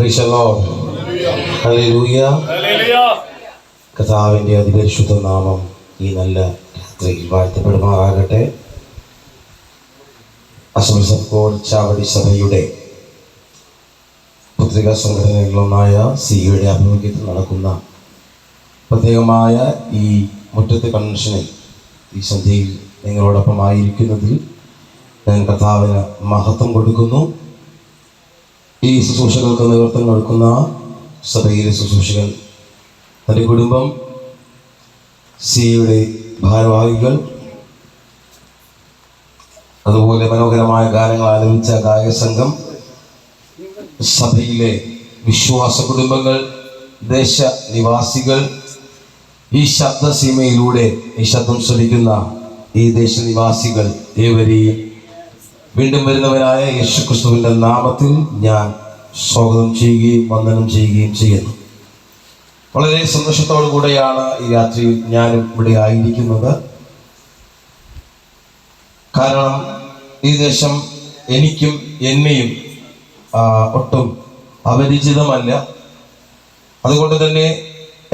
Praise the Lord. Hallelujah. കർത്താവിൻ്റെ അതിപരിശുദ്ധ നാമം ഈ നല്ല രാത്രിയിൽ വാഴ്ത്തപ്പെടുമാറാകട്ടെ. അസംബ്ലീസ് ഓഫ് ഗോഡ് ചാവടി സഭയുടെ പത്രികാ സംഘടനകളിലൊന്നായ സിയുടെ ആഭിമുഖ്യത്തിൽ നടക്കുന്ന പ്രത്യേകമായ ഈ മുറ്റത്ത് കൺവെൻഷനിൽ ഈ സന്ധ്യയിൽ നിങ്ങളോടൊപ്പം ആയിരിക്കുന്നതിൽ ഞാൻ കർത്താവിന് മഹത്വം കൊടുക്കുന്നു. ഈ ശുശ്രൂഷകൾക്ക് നേതൃത്വം കൊടുക്കുന്ന സഭയിലെ ശുശ്രൂഷകൻ, തൻ്റെ കുടുംബം, സിയുടെ ഭാരവാഹികൾ, അതുപോലെ മനോഹരമായ ഗാനങ്ങൾ ആലപിച്ച ഗായക സംഘം, സഭയിലെ വിശ്വാസ കുടുംബങ്ങൾ, ദേശനിവാസികൾ, ഈ ശബ്ദസീമയിലൂടെ ഈ ശബ്ദം ശ്രവിക്കുന്ന ഈ ദേശനിവാസികൾ ഏവരെയും വീണ്ടും വരുന്നവനായ യേശുക്രിസ്തുവിൻ്റെ നാമത്തിൽ ഞാൻ സ്വാഗതം ചെയ്യുകയും വന്ദനം ചെയ്യുകയും ചെയ്യുന്നു. വളരെ സന്തോഷത്തോടു കൂടെയാണ് ഈ രാത്രിയിൽ ഞാനും ഇവിടെ ആയിരിക്കുന്നത്. കാരണം ഈ ദേശം എനിക്കും എന്നെയും ഒട്ടും അപരിചിതമല്ല. അതുകൊണ്ട് തന്നെ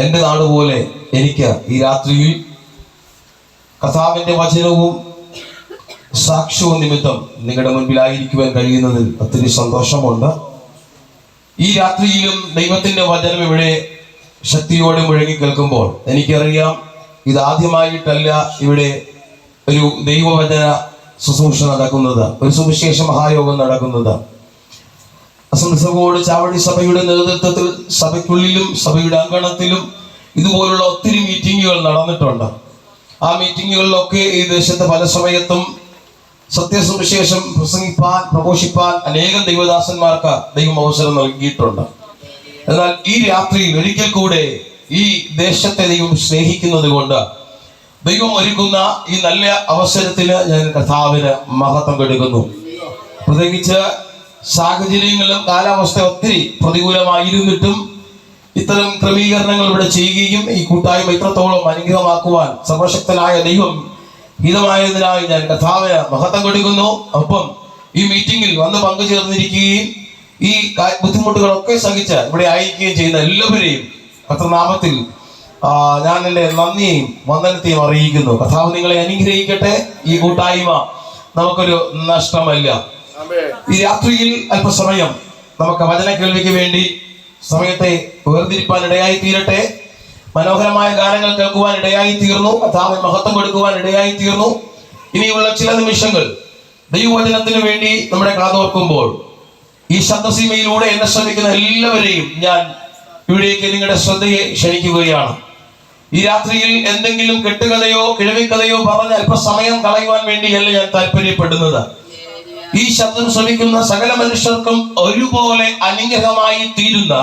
എൻ്റെ നാട് പോലെ എനിക്ക് ഈ രാത്രിയിൽ കർത്താവിൻ്റെ വചനവും സാക്ഷ്യവും നിമിത്തം നിങ്ങളുടെ മുൻപിലായിരിക്കുവാൻ കഴിയുന്നതിൽ ഒത്തിരി സന്തോഷമുണ്ട്. ഈ രാത്രിയിലും ദൈവത്തിൻ്റെ വചനം ഇവിടെ ശക്തിയോടെ മുഴങ്ങി കേൾക്കുമ്പോൾ എനിക്കറിയാം, ഇതാദ്യമായിട്ടല്ല ഇവിടെ ഒരു ദൈവവചന ശുശ്രൂഷ നടക്കുന്നത്, ഒരു സുവിശേഷ മഹായോഗം നടക്കുന്നത്. അസംബ്ലീസ് ഓഫ് ഗോഡ് ചാവടി സഭയുടെ നേതൃത്വത്തിൽ സഭയ്ക്കുള്ളിലും സഭയുടെ അങ്കണത്തിലും ഇതുപോലുള്ള ഒത്തിരി മീറ്റിങ്ങുകൾ നടന്നിട്ടുണ്ട്. ആ മീറ്റിങ്ങുകളിലൊക്കെ ഈ ദേശത്ത് പല സമയത്തും സത്യസുവിശേഷം പ്രസംഗിപ്പാൻ, പ്രഘോഷിപ്പാൻ അനേകം ദൈവദാസന്മാർക്ക് ദൈവം അവസരം നൽകിയിട്ടുണ്ട്. എന്നാൽ ഈ രാത്രിയിൽ ഒരിക്കൽ കൂടെ ഈ ദേശത്തെ ദൈവം സ്നേഹിക്കുന്നത് കൊണ്ട് ദൈവം ഒരുക്കുന്ന ഈ നല്ല അവസരത്തിന് ഞാൻ കർത്താവിന് മഹത്വം കൊടുക്കുന്നു. പ്രത്യേകിച്ച് സാഹചര്യങ്ങളും കാലാവസ്ഥ ഒത്തിരി പ്രതികൂലമായിരുന്നിട്ടും ഇത്തരം ക്രമീകരണങ്ങൾ ഇവിടെ ചെയ്യുകയും ഈ കൂട്ടായ്മ ഇത്രത്തോളം അനുഗ്രഹമാക്കുവാൻ സർവശക്തനായ ദൈവം ഹിതമായതിനായി ഞാൻ കർത്താവിന് മഹത്വം കൊടുക്കുന്നു. ഒപ്പം ഈ മീറ്റിംഗിൽ വന്ന് പങ്കുചേർന്നിരിക്കുകയും ഈ ബുദ്ധിമുട്ടുകളൊക്കെ സഹിച്ച് ഇവിടെ ആയിരിക്കുകയും ചെയ്യുന്ന എല്ലാവരെയും കർത്തൃനാമത്തിൽ ഞാൻ എൻ്റെ നന്ദിയെയും വന്ദനത്തെയും അറിയിക്കുന്നു. കർത്താവ് നിങ്ങളെ അനുഗ്രഹിക്കട്ടെ. ഈ കൂട്ടായ്മ നമുക്കൊരു നഷ്ടമല്ല. ഈ രാത്രിയിൽ അല്പസമയം നമുക്ക് വചന കേൾവിക്ക് വേണ്ടി സമയത്തെ വേർതിരിപ്പാൻ ഇടയായി തീരട്ടെ. മനോഹരമായ ഗാനങ്ങൾ കേൾക്കുവാൻ ഇടയായി തീർന്നു. കർത്താവിന് മഹത്വം കൊടുക്കുവാൻ ഇടയായി തീർന്നു. ഇനിയുള്ള ചില നിമിഷങ്ങൾ ദൈവവചനത്തിന് വേണ്ടി നമ്മുടെ കാതോർക്കുമ്പോൾ ഈ ശബ്ദസീമയിലൂടെ എന്നെ ശ്രമിക്കുന്ന എല്ലാവരെയും ഞാൻ ഇവിടേക്ക് നിങ്ങളുടെ ശ്രദ്ധയെ ക്ഷണിക്കുകയാണ്. ഈ രാത്രിയിൽ എന്തെങ്കിലും കെട്ടുകഥയോ കിഴവിക്കഥയോ പറഞ്ഞ് അല്പസമയം കളയുവാൻ വേണ്ടിയല്ല ഞാൻ താല്പര്യപ്പെടുന്നത്. ഈ ശബ്ദം ശ്രമിക്കുന്ന സകല മനുഷ്യർക്കും ഒരുപോലെ അനുഗ്രഹമായി തീരുന്ന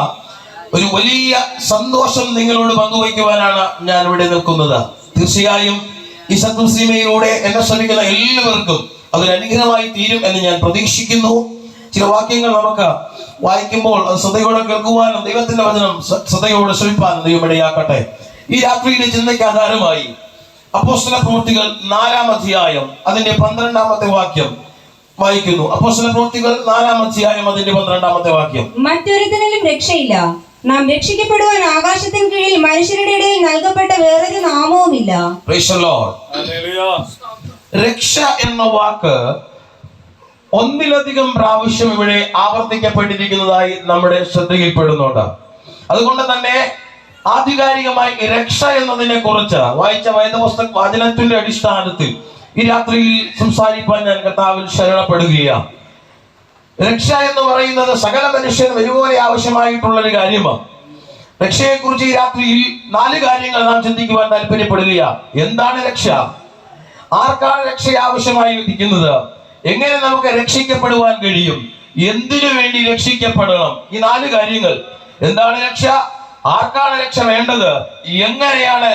ഒരു വലിയ സന്തോഷം നിങ്ങളോട് പങ്കുവയ്ക്കുവാനാണ് ഞാൻ ഇവിടെ നിൽക്കുന്നത്. തീർച്ചയായും ഈ ശബ്ദസീമയിലൂടെ എന്നെ ശ്രമിക്കുന്ന എല്ലാവർക്കും അതൊരു അനുഗ്രഹമായി തീരും എന്ന് ഞാൻ പ്രതീക്ഷിക്കുന്നു. ചില വാക്യങ്ങൾ നമുക്ക് വായിക്കുമ്പോൾ അത് ശ്രദ്ധയോടെ കേൾക്കുവാനും ദൈവത്തിന്റെ വചനം ശ്രദ്ധയോടെ ശ്രമിപ്പാനും ദൈവം ഇടയാക്കട്ടെ. ഈ രാത്രിയിലെ ചിന്തയ്ക്ക് ആധാരമായി അപ്പോസ്തല പ്രവൃത്തികൾ 4-ാം അധ്യായം അതിന്റെ 12-ാമത്തെ വാക്യം വായിക്കുന്നു. അപ്പോസ്തല പ്രവൃത്തികൾ 4-ാം അധ്യായം അതിന്റെ 12-ാമത്തെ വാക്യം. മറ്റൊരുത്തനിലും രക്ഷയില്ല, നാം രക്ഷിക്കപ്പെടുവാൻ ആകാശത്തിന് കീഴിൽ മനുഷ്യരുടെ ഇടയിൽ നൽകപ്പെട്ട വേറൊരു നാമവുമില്ല. Praise the Lord. രക്ഷ എന്ന വാക്ക് ഒന്നിലധികം പ്രാവശ്യം ഇവിടെ ആവർത്തിക്കപ്പെട്ടിരിക്കുന്നതായി നമ്മുടെ ശ്രദ്ധയിൽപ്പെടുന്നുണ്ട്. അതുകൊണ്ട് തന്നെ ആധികാരികമായി രക്ഷ എന്നതിനെ കുറിച്ച് വായിച്ച വേദപുസ്തക വചനത്തിന്റെ അടിസ്ഥാനത്തിൽ ഈ രാത്രിയിൽ സംസാരിക്കാൻ ഞാൻ കർത്താവിൽ ശരണപ്പെടുകയാണ്. രക്ഷ എന്ന് പറയുന്നത് സകല മനുഷ്യനും ഒരുപോലെ ആവശ്യമായിട്ടുള്ള ഒരു കാര്യമാണ്. രക്ഷയെക്കുറിച്ച് ഈ രാത്രിയിൽ 4 കാര്യങ്ങൾ നാം ചിന്തിക്കുവാൻ താല്പര്യപ്പെടുകയാണ്. എന്താണ് രക്ഷ? ആർക്കാണ് രക്ഷ ആവശ്യമായി ഇരിക്കുന്നത്? എങ്ങനെ നമുക്ക് രക്ഷിക്കപ്പെടുവാൻ കഴിയും? എന്തിനു വേണ്ടി രക്ഷിക്കപ്പെടണം? ഈ 4 കാര്യങ്ങൾ. എന്താണ് രക്ഷ? ആർക്കാണ് രക്ഷ വേണ്ടത്? എങ്ങനെയാണ്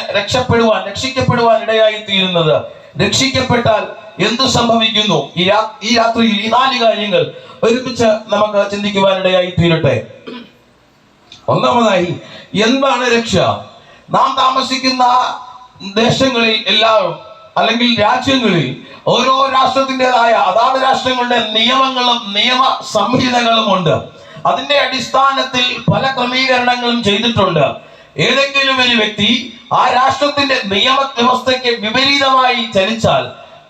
രക്ഷിക്കപ്പെടുവാൻ ഇടയായി തീരുന്നത്? രക്ഷിക്കപ്പെട്ടാൽ എന്ത് സംഭവിക്കുന്നു? ഈ രാത്രിയിൽ ഈ 4 കാര്യങ്ങൾ ഒരുമിച്ച് നമുക്ക് ചിന്തിക്കുവാനിടയായി തീരട്ടെ. ഒന്നാമതായി, എന്താണ് രക്ഷ? നാം താമസിക്കുന്ന ദേശങ്ങളിൽ എല്ലാവരും അല്ലെങ്കിൽ രാജ്യങ്ങളിൽ ഓരോ രാഷ്ട്രത്തിൻ്റെതായ അതാത് രാഷ്ട്രങ്ങളുടെ നിയമങ്ങളും നിയമ സംഹിതകളും ഉണ്ട്. അതിന്റെ അടിസ്ഥാനത്തിൽ പല ക്രമീകരണങ്ങളും ചെയ്തിട്ടുണ്ട്. ഏതെങ്കിലും ഒരു വ്യക്തി ആ രാഷ്ട്രത്തിന്റെ നിയമവ്യവസ്ഥയ്ക്ക് വിപരീതമായി ചലിച്ചാൽ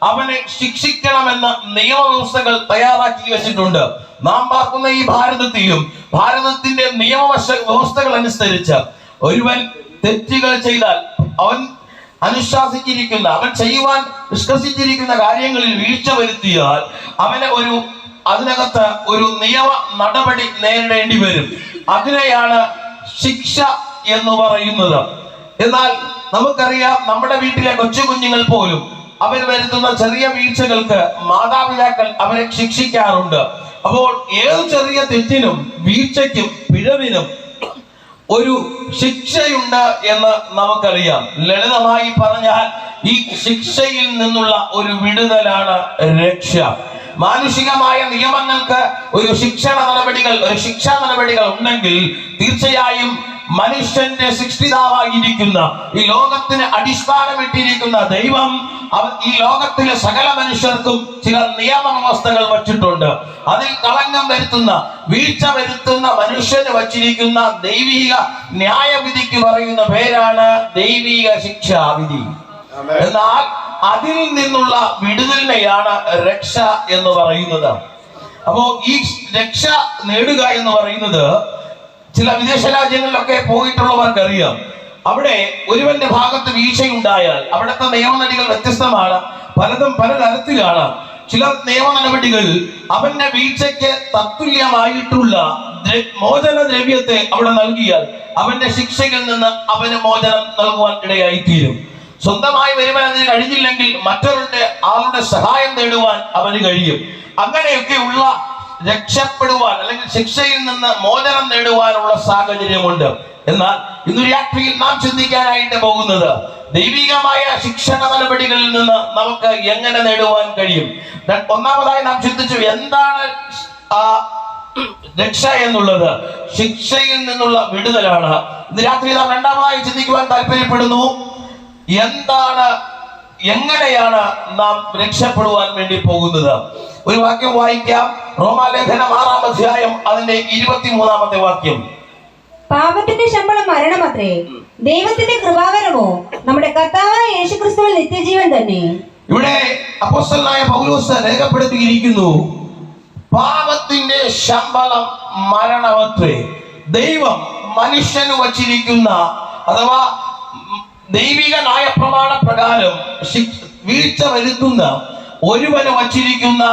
അവനെ ശിക്ഷിക്കണമെന്ന നിയമവ്യവസ്ഥകൾ തയ്യാറാക്കി വെച്ചിട്ടുണ്ട്. നാം പാർക്കുന്ന ഈ ഭാരതത്തിലും ഭാരതത്തിന്റെ വ്യവസ്ഥകൾ അനുസരിച്ച് ഒരുവൻ തെറ്റുകൾ ചെയ്താൽ അവൻ അനുശാസിച്ചിരിക്കുന്ന, അവൻ ചെയ്യുവാൻ നിഷ്കർഷിച്ചിരിക്കുന്ന കാര്യങ്ങളിൽ വീഴ്ച വരുത്തിയാൽ അവന് അതിനകത്ത് ഒരു നിയമ നടപടി നേരിടേണ്ടി വരും. അതിനെയാണ് ശിക്ഷ എന്ന് പറയുന്നത്. എന്നാൽ നമുക്കറിയാം, നമ്മുടെ വീട്ടിലെ കൊച്ചു കുഞ്ഞുങ്ങൾ പോലും അവർ വരുത്തുന്ന ചെറിയ വീഴ്ചകൾക്ക് മാതാപിതാക്കൾ അവരെ ശിക്ഷിക്കാറുണ്ട്. അപ്പോൾ ഏത് ചെറിയ തെറ്റിനും വീഴ്ചയ്ക്കും പിഴവിനും ഒരു ശിക്ഷയുണ്ട് എന്ന് നമുക്കറിയാം. ലളിതമായി പറഞ്ഞാൽ ഈ ശിക്ഷയിൽ നിന്നുള്ള ഒരു വിടുതലാണ് രക്ഷ. മാനുഷികമായ നിയമങ്ങൾക്ക് ഒരു ശിക്ഷാ നടപടികൾ ഉണ്ടെങ്കിൽ തീർച്ചയായും മനുഷ്യന്റെ സൃഷ്ടിതാവായിരിക്കുന്ന ഈ ലോകത്തിന് അടിസ്ഥാനമിട്ടിരിക്കുന്ന ദൈവം ഈ ലോകത്തിലെ സകല മനുഷ്യർക്കും ചില നിയമവ്യവസ്ഥകൾ വച്ചിട്ടുണ്ട്. അതിൽ കളങ്കം വരുത്തുന്ന, വീഴ്ച വരുത്തുന്ന മനുഷ്യന് വച്ചിരിക്കുന്ന ദൈവിക ന്യായവിധിക്ക് പറയുന്ന പേരാണ് ദൈവിക ശിക്ഷാവിധി. എന്നാൽ അതിൽ നിന്നുള്ള വിടുതലിനെയാണ് രക്ഷ എന്ന് പറയുന്നത്. അപ്പോ ഈ രക്ഷ നേടുക എന്ന് പറയുന്നത് ചില വിദേശ രാജ്യങ്ങളിലൊക്കെ പോയിട്ടുള്ളവർക്കറിയാം. അവിടെ ഒരുവന്റെ ഭാഗത്ത് വീഴ്ചയുണ്ടായാൽ അവിടുത്തെ നിയമ നടപടികൾ വ്യത്യസ്തമാണ്, പലതും പലതരത്തിലാണ്. ചില നിയമ നടപടികൾ അവന്റെ വീഴ്ചയ്ക്ക് തത്തുല്യമായിട്ടുള്ള മോചന ദ്രവ്യത്തെ അവിടെ നൽകിയാൽ അവന്റെ ശിക്ഷയിൽ നിന്ന് അവന് മോചനം നൽകുവാൻ ഇടയായിത്തീരും. സ്വന്തമായി വരുവാൻ അതിന് കഴിഞ്ഞില്ലെങ്കിൽ ആളുടെ സഹായം നേടുവാൻ അവന് കഴിയും. അങ്ങനെയൊക്കെയുള്ള രക്ഷപ്പെടുവാൻ അല്ലെങ്കിൽ ശിക്ഷയിൽ നിന്ന് മോചനം നേടുവാനുള്ള സാഹചര്യമുണ്ട്. എന്നാൽ ഇന്ന് രാത്രിയിൽ നാം ചിന്തിക്കാനായിട്ട് പോകുന്നത് ദൈവികമായ ശിക്ഷണ നടപടികളിൽ നിന്ന് നമുക്ക് എങ്ങനെ നേടുവാൻ കഴിയും. ഒന്നാമതായി നാം ചിന്തിച്ചു, എന്താണ് രക്ഷ എന്നുള്ളത്? ശിക്ഷയിൽ നിന്നുള്ള വിടുതലാണ്. ഇന്ന് രാത്രി നാം രണ്ടാമതായി ചിന്തിക്കുവാൻ താല്പര്യപ്പെടുന്നു, എങ്ങനെയാണ് നാം രക്ഷപ്പെടുവാൻ വേണ്ടി പോകുന്നത്? ഒരു വാക്യം വായിക്കാം. റോമാലേഖനം 6-ാം അധ്യായം അതിന്റെ 23-ാമത്തെ വാക്യം. പാപത്തിന്റെ ശമ്പളം മരണമത്രേ, ദൈവത്തിന്റെ കൃപാവരമോ നമ്മുടെ കർത്താവായ യേശുക്രിസ്തുവിൽ നിത്യജീവൻ തന്നെ. ഇവിടെ അപ്പോസ്തലനായ പൗലോസ് രേഖപ്പെടുത്തിയിരിക്കുന്നു, പാപത്തിന്റെ ശമ്പളം മരണമത്രേ. ദൈവം മനുഷ്യന് വച്ചിരിക്കുന്ന അഥവാ ദൈവിക ന്യായപ്രമാണ പ്രകാരം വീഴ്ച വരുത്തുന്ന ഒരുവന് വച്ചിരിക്കുന്ന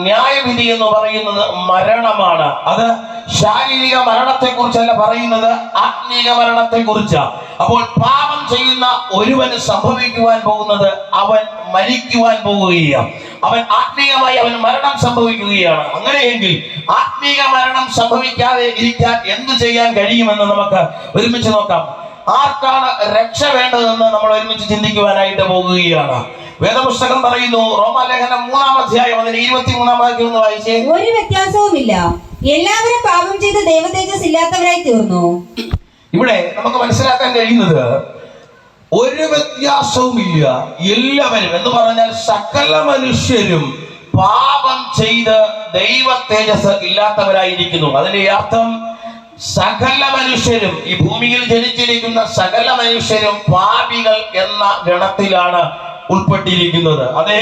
ന്യായവിധി എന്ന് പറയുന്നത് മരണമാണ്. അത് ശാരീരിക മരണത്തെ കുറിച്ചല്ല പറയുന്നത്, ആത്മീക മരണത്തെ കുറിച്ചാണ്. അപ്പോൾ പാപം ചെയ്യുന്ന ഒരുവന് സംഭവിക്കുവാൻ പോകുന്നത് അവൻ മരിക്കുവാൻ പോവുകയാണ്. അവൻ ആത്മീയമായി മരണം സംഭവിക്കുകയാണ്. അങ്ങനെയെങ്കിൽ ആത്മീക മരണം സംഭവിക്കാതെ ഇരിക്കാൻ എന്ത് ചെയ്യാൻ കഴിയുമെന്ന് നമുക്ക് ഒരുമിച്ച് നോക്കാം. ആർക്കാണ് രക്ഷ വേണ്ടതെന്ന് നമ്മൾ ഒരുമിച്ച് ചിന്തിക്കുവാനായിട്ട് പോകുകയാണ്. വേദപുസ്തകം പറയുന്നു, റോമാലേഖനം 3-ാം അധ്യായം അതിന്റെ 23-ാം വാക്യം ഒന്ന് വായിച്ചേ. ഒരു വ്യത്യാസവുമില്ല, എല്ലാവരും പാപം ചെയ്ത് ദൈവതേജസ് ഇല്ലാത്തവരായി തീർന്നു. ഇവിടെ നമുക്ക് മനസ്സിലാക്കാൻ കഴിയുന്നത് ഒരു വ്യത്യാസവുമില്ല, എല്ലാവരും എന്ന് പറഞ്ഞാൽ സകല മനുഷ്യരും പാപം ചെയ്ത് ദൈവ തേജസ് ഇല്ലാത്തവരായിരിക്കുന്നു. അതിന്റെ അർത്ഥം സകല മനുഷ്യരും, ഈ ഭൂമിയിൽ ജനിച്ചിരിക്കുന്ന സകല മനുഷ്യരും പാപികൾ എന്ന ഗണത്തിലാണ് ഉൾപ്പെട്ടിരിക്കുന്നത്. അതെ,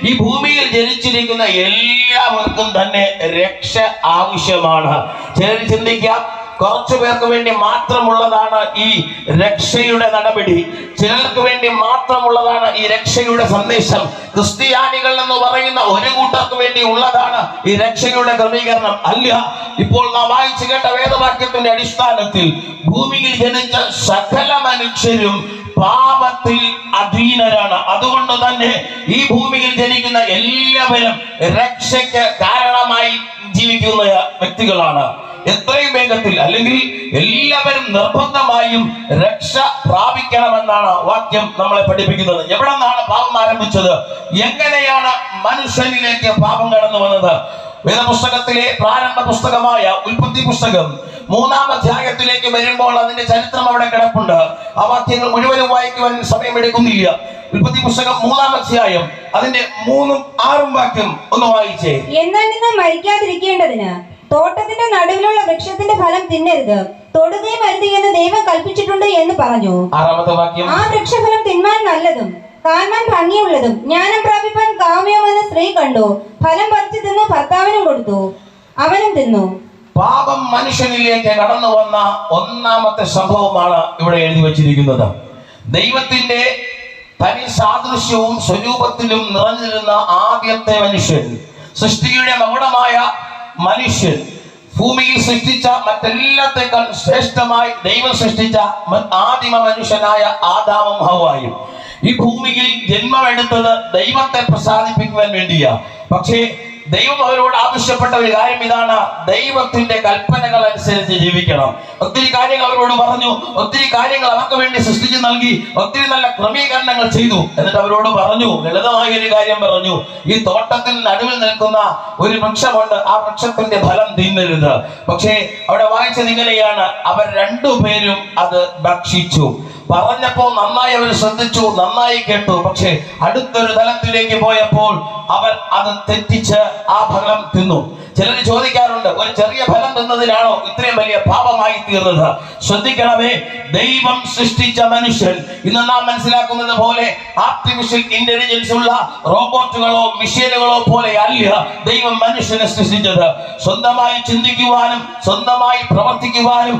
ഈ ഭൂമിയിൽ ജനിച്ചിരിക്കുന്ന എല്ലാവർക്കും തന്നെ രക്ഷ ആവശ്യമാണ്. ചിലർ ചിന്തിക്കാം, കുറച്ചു പേർക്ക് വേണ്ടി മാത്രമുള്ളതാണ് ഈ രക്ഷയുടെ നടപടി, ചിലർക്ക് വേണ്ടി മാത്രമുള്ളതാണ് ഈ രക്ഷയുടെ സന്ദേശം, ക്രിസ്ത്യാനികൾ എന്ന് പറയുന്ന ഒരു കൂട്ടർക്ക് വേണ്ടി ഉള്ളതാണ് ഈ രക്ഷയുടെ ക്രമീകരണം. അല്ല, ഇപ്പോൾ നാം വായിച്ചു കേട്ട വേദവാക്യത്തിന്റെ അടിസ്ഥാനത്തിൽ ഭൂമിയിൽ ജനിച്ച സകല മനുഷ്യരും പാപത്തിൽ അധീനരാണ്. അതുകൊണ്ട് തന്നെ ഈ ഭൂമിയിൽ ജനിക്കുന്ന എല്ലാവരും രക്ഷയ്ക്ക് കാരണമായി ജീവിക്കുന്ന വ്യക്തികളാണ്. എത്രയും വേഗത്തിൽ അല്ലെങ്കിൽ എല്ലാവരും നിർബന്ധമായും രക്ഷ പ്രാപിക്കണമെന്നാണ് വാക്യം നമ്മളെ പഠിപ്പിക്കുന്നത്. എവിടെ നിന്നാണ് പാപം ആരംഭിച്ചത്? എങ്ങനെയാണ് മനുഷ്യനിലേക്ക് പാപം കടന്നു വന്നത്? വേദപുസ്തകത്തിലെ പ്രാരംഭ പുസ്തകമായ ഉൽപ്പത്തി പുസ്തകം 3-ാം അധ്യായത്തിലേക്ക് വരുമ്പോൾ അതിന്റെ ചരിത്രം അവിടെ കിടപ്പുണ്ട്. ആ വാക്യങ്ങൾ മുഴുവനും വായിക്കുവാൻ സമയമെടുക്കുന്നില്ല. ഉൽപ്പത്തി പുസ്തകം 3-ാം അധ്യായം അതിന്റെ 3-ഉം 6-ഉം വാക്യം ഒന്ന് വായിച്ചേ. എന്നാൽ നിങ്ങൾ മരിക്കാതിരിക്കേണ്ടതിന് തോട്ടത്തിന്റെ നടുവിലുള്ള വൃക്ഷത്തിന്റെ ഫലം തിന്നരുത്, തൊടുകയും അരുത് എന്ന് ദൈവം കൽപ്പിച്ചിട്ടുണ്ട് എന്ന് പറഞ്ഞു. 6-ാമത്തെ വാക്യം. ആ വൃക്ഷഫലം തിന്മാൻ നല്ലതും കാണാൻ ഭംഗിയുള്ളതും ജ്ഞാനം പ്രാപിപ്പാൻ കാമ്യമെന്ന് സ്ത്രീ കണ്ടു. ഫലം പറിച്ചു തിന്ന് ഭർത്താവിനും കൊടുത്തു, അവനും തിന്നു. പാപം മനുഷ്യനിലേക്ക് കടന്നു വന്ന ഒന്നാമത്തെ സംഭവമാണ് ഇവിടെ എഴുതി വച്ചിരിക്കുന്നത്. ദൈവത്തിന്റെ തനി സാദൃശ്യവും സ്വരൂപത്തിലും നിറഞ്ഞിരുന്ന ആദ്യത്തെ മനുഷ്യൻ, സൃഷ്ടിയുടെ മകുടമായ മനുഷ്യൻ, ഭൂമിയിൽ സൃഷ്ടിച്ച മറ്റെല്ലാത്തേക്കാൾ ശ്രേഷ്ഠമായി ദൈവം സൃഷ്ടിച്ച ആദിമ മനുഷ്യനായ ആദാമും ഹവ്വായും ഈ ഭൂമിയിൽ ജന്മമെടുത്തത് ദൈവത്തെ പ്രസാദിപ്പിക്കുവാൻ വേണ്ടിയാ. പക്ഷേ ദൈവം അവരോട് ആവശ്യപ്പെട്ട ഒരു കാര്യം ഇതാണ്: ദൈവത്തിന്റെ കൽപ്പനകൾ അനുസരിച്ച് ജീവിക്കണം. ഒത്തിരി കാര്യങ്ങൾ അവരോട് പറഞ്ഞു, ഒത്തിരി കാര്യങ്ങൾ അവർക്ക് വേണ്ടി സൃഷ്ടിച്ചു നൽകി, ഒത്തിരി നല്ല ക്രമീകരണങ്ങൾ ചെയ്തു. എന്നിട്ട് അവരോട് പറഞ്ഞു, ലളിതമായ ഒരു കാര്യം പറഞ്ഞു: ഈ തോട്ടത്തിൽ നടുവിൽ നിൽക്കുന്ന ഒരു വൃക്ഷമുണ്ട്, ആ വൃക്ഷത്തിന്റെ ഫലം തിന്നരുത്. പക്ഷേ അവിടെ വായിച്ചത് ഇങ്ങനെയാണ്: അവർ രണ്ടുപേരും അത് ഭക്ഷിച്ചു. പറഞ്ഞപ്പോ നന്നായി അവർ ശ്രദ്ധിച്ചു, നന്നായി കേട്ടു. പക്ഷെ അടുത്തൊരു തലത്തിലേക്ക് പോയപ്പോൾ അവർ അത് തെറ്റിച്ച് ആ ഫലം തിന്നു. ചിലർ ചോദിക്കാറുണ്ട്, ഒരു ചെറിയ ഫലം തിന്നതിനാണോ ഇത്രയും വലിയ പാപമായി തീർന്നത്? ശ്രദ്ധിക്കണമേ, ദൈവം സൃഷ്ടിച്ച മനുഷ്യൻ ഇന്ന് നാം മനസ്സിലാക്കുന്നത് പോലെ ആർട്ടിഫിഷ്യൽ ഇന്റലിജൻസ് ഉള്ള റോബോട്ടുകളോ മെഷീനുകളോ പോലെ അല്ല ദൈവം മനുഷ്യനെ സൃഷ്ടിച്ചത്. സ്വന്തമായി ചിന്തിക്കുവാനും സ്വന്തമായി പ്രവർത്തിക്കുവാനും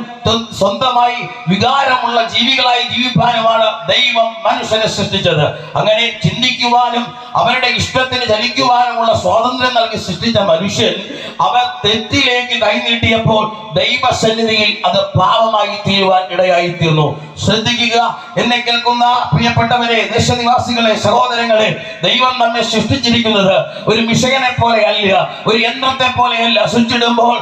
സ്വന്തമായി വികാരമുള്ള ജീവികളായി ജീവിക്കാനുമാണ് ദൈവം മനുഷ്യനെ സൃഷ്ടിച്ചത്. അങ്ങനെ ചിന്തിക്കുവാനും അവരുടെ ഇഷ്ടത്തിന് ചലിക്കുവാനുമുള്ള സ്വാതന്ത്ര്യം നൽകി സൃഷ്ടിച്ച മനുഷ്യൻ അവർ തെറ്റിലേക്ക് കൈനീട്ടിയപ്പോൾ ദൈവസന്നിധിയിൽ അത് പാപമായി തീരുവാൻ ഇടയായി തീർന്നു. ശ്രദ്ധിക്കുക, എന്നെ കേൾക്കുന്ന പ്രിയപ്പെട്ടവരെ, ദേശനിവാസികളെ, സഹോദരങ്ങളെ, ദൈവം നമ്മെ സൃഷ്ടിച്ചിരിക്കുന്നത് ഒരു മിഷനെ പോലെ അല്ല, ഒരു യന്ത്രത്തെ പോലെയല്ല. സ്വിച്ച് ഇടുമ്പോൾ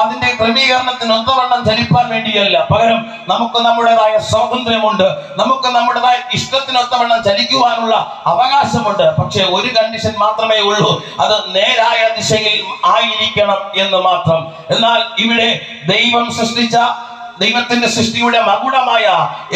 അതിന്റെ ക്രമീകരണത്തിന് ഒത്തവണ്ണം ചലിപ്പാൻ വേണ്ടിയല്ല. പകരം നമുക്ക് നമ്മുടേതായ സ്വാതന്ത്ര്യമുണ്ട്, നമുക്ക് നമ്മുടേതായ ഇഷ്ടത്തിനൊത്തവണ്ണം ചലിക്കുവാനുള്ള അവകാശമുണ്ട്. പക്ഷെ ഒരു കണ്ടീഷൻ മാത്രമേ ഉള്ളൂ, അത് നേരായ ദിശയിൽ ആയിരിക്കണം എന്ന് മാത്രം. എന്നാൽ ഇവിടെ ദൈവം സൃഷ്ടിച്ച ദൈവത്തിന്റെ സൃഷ്ടിയുടെ മകുടമായ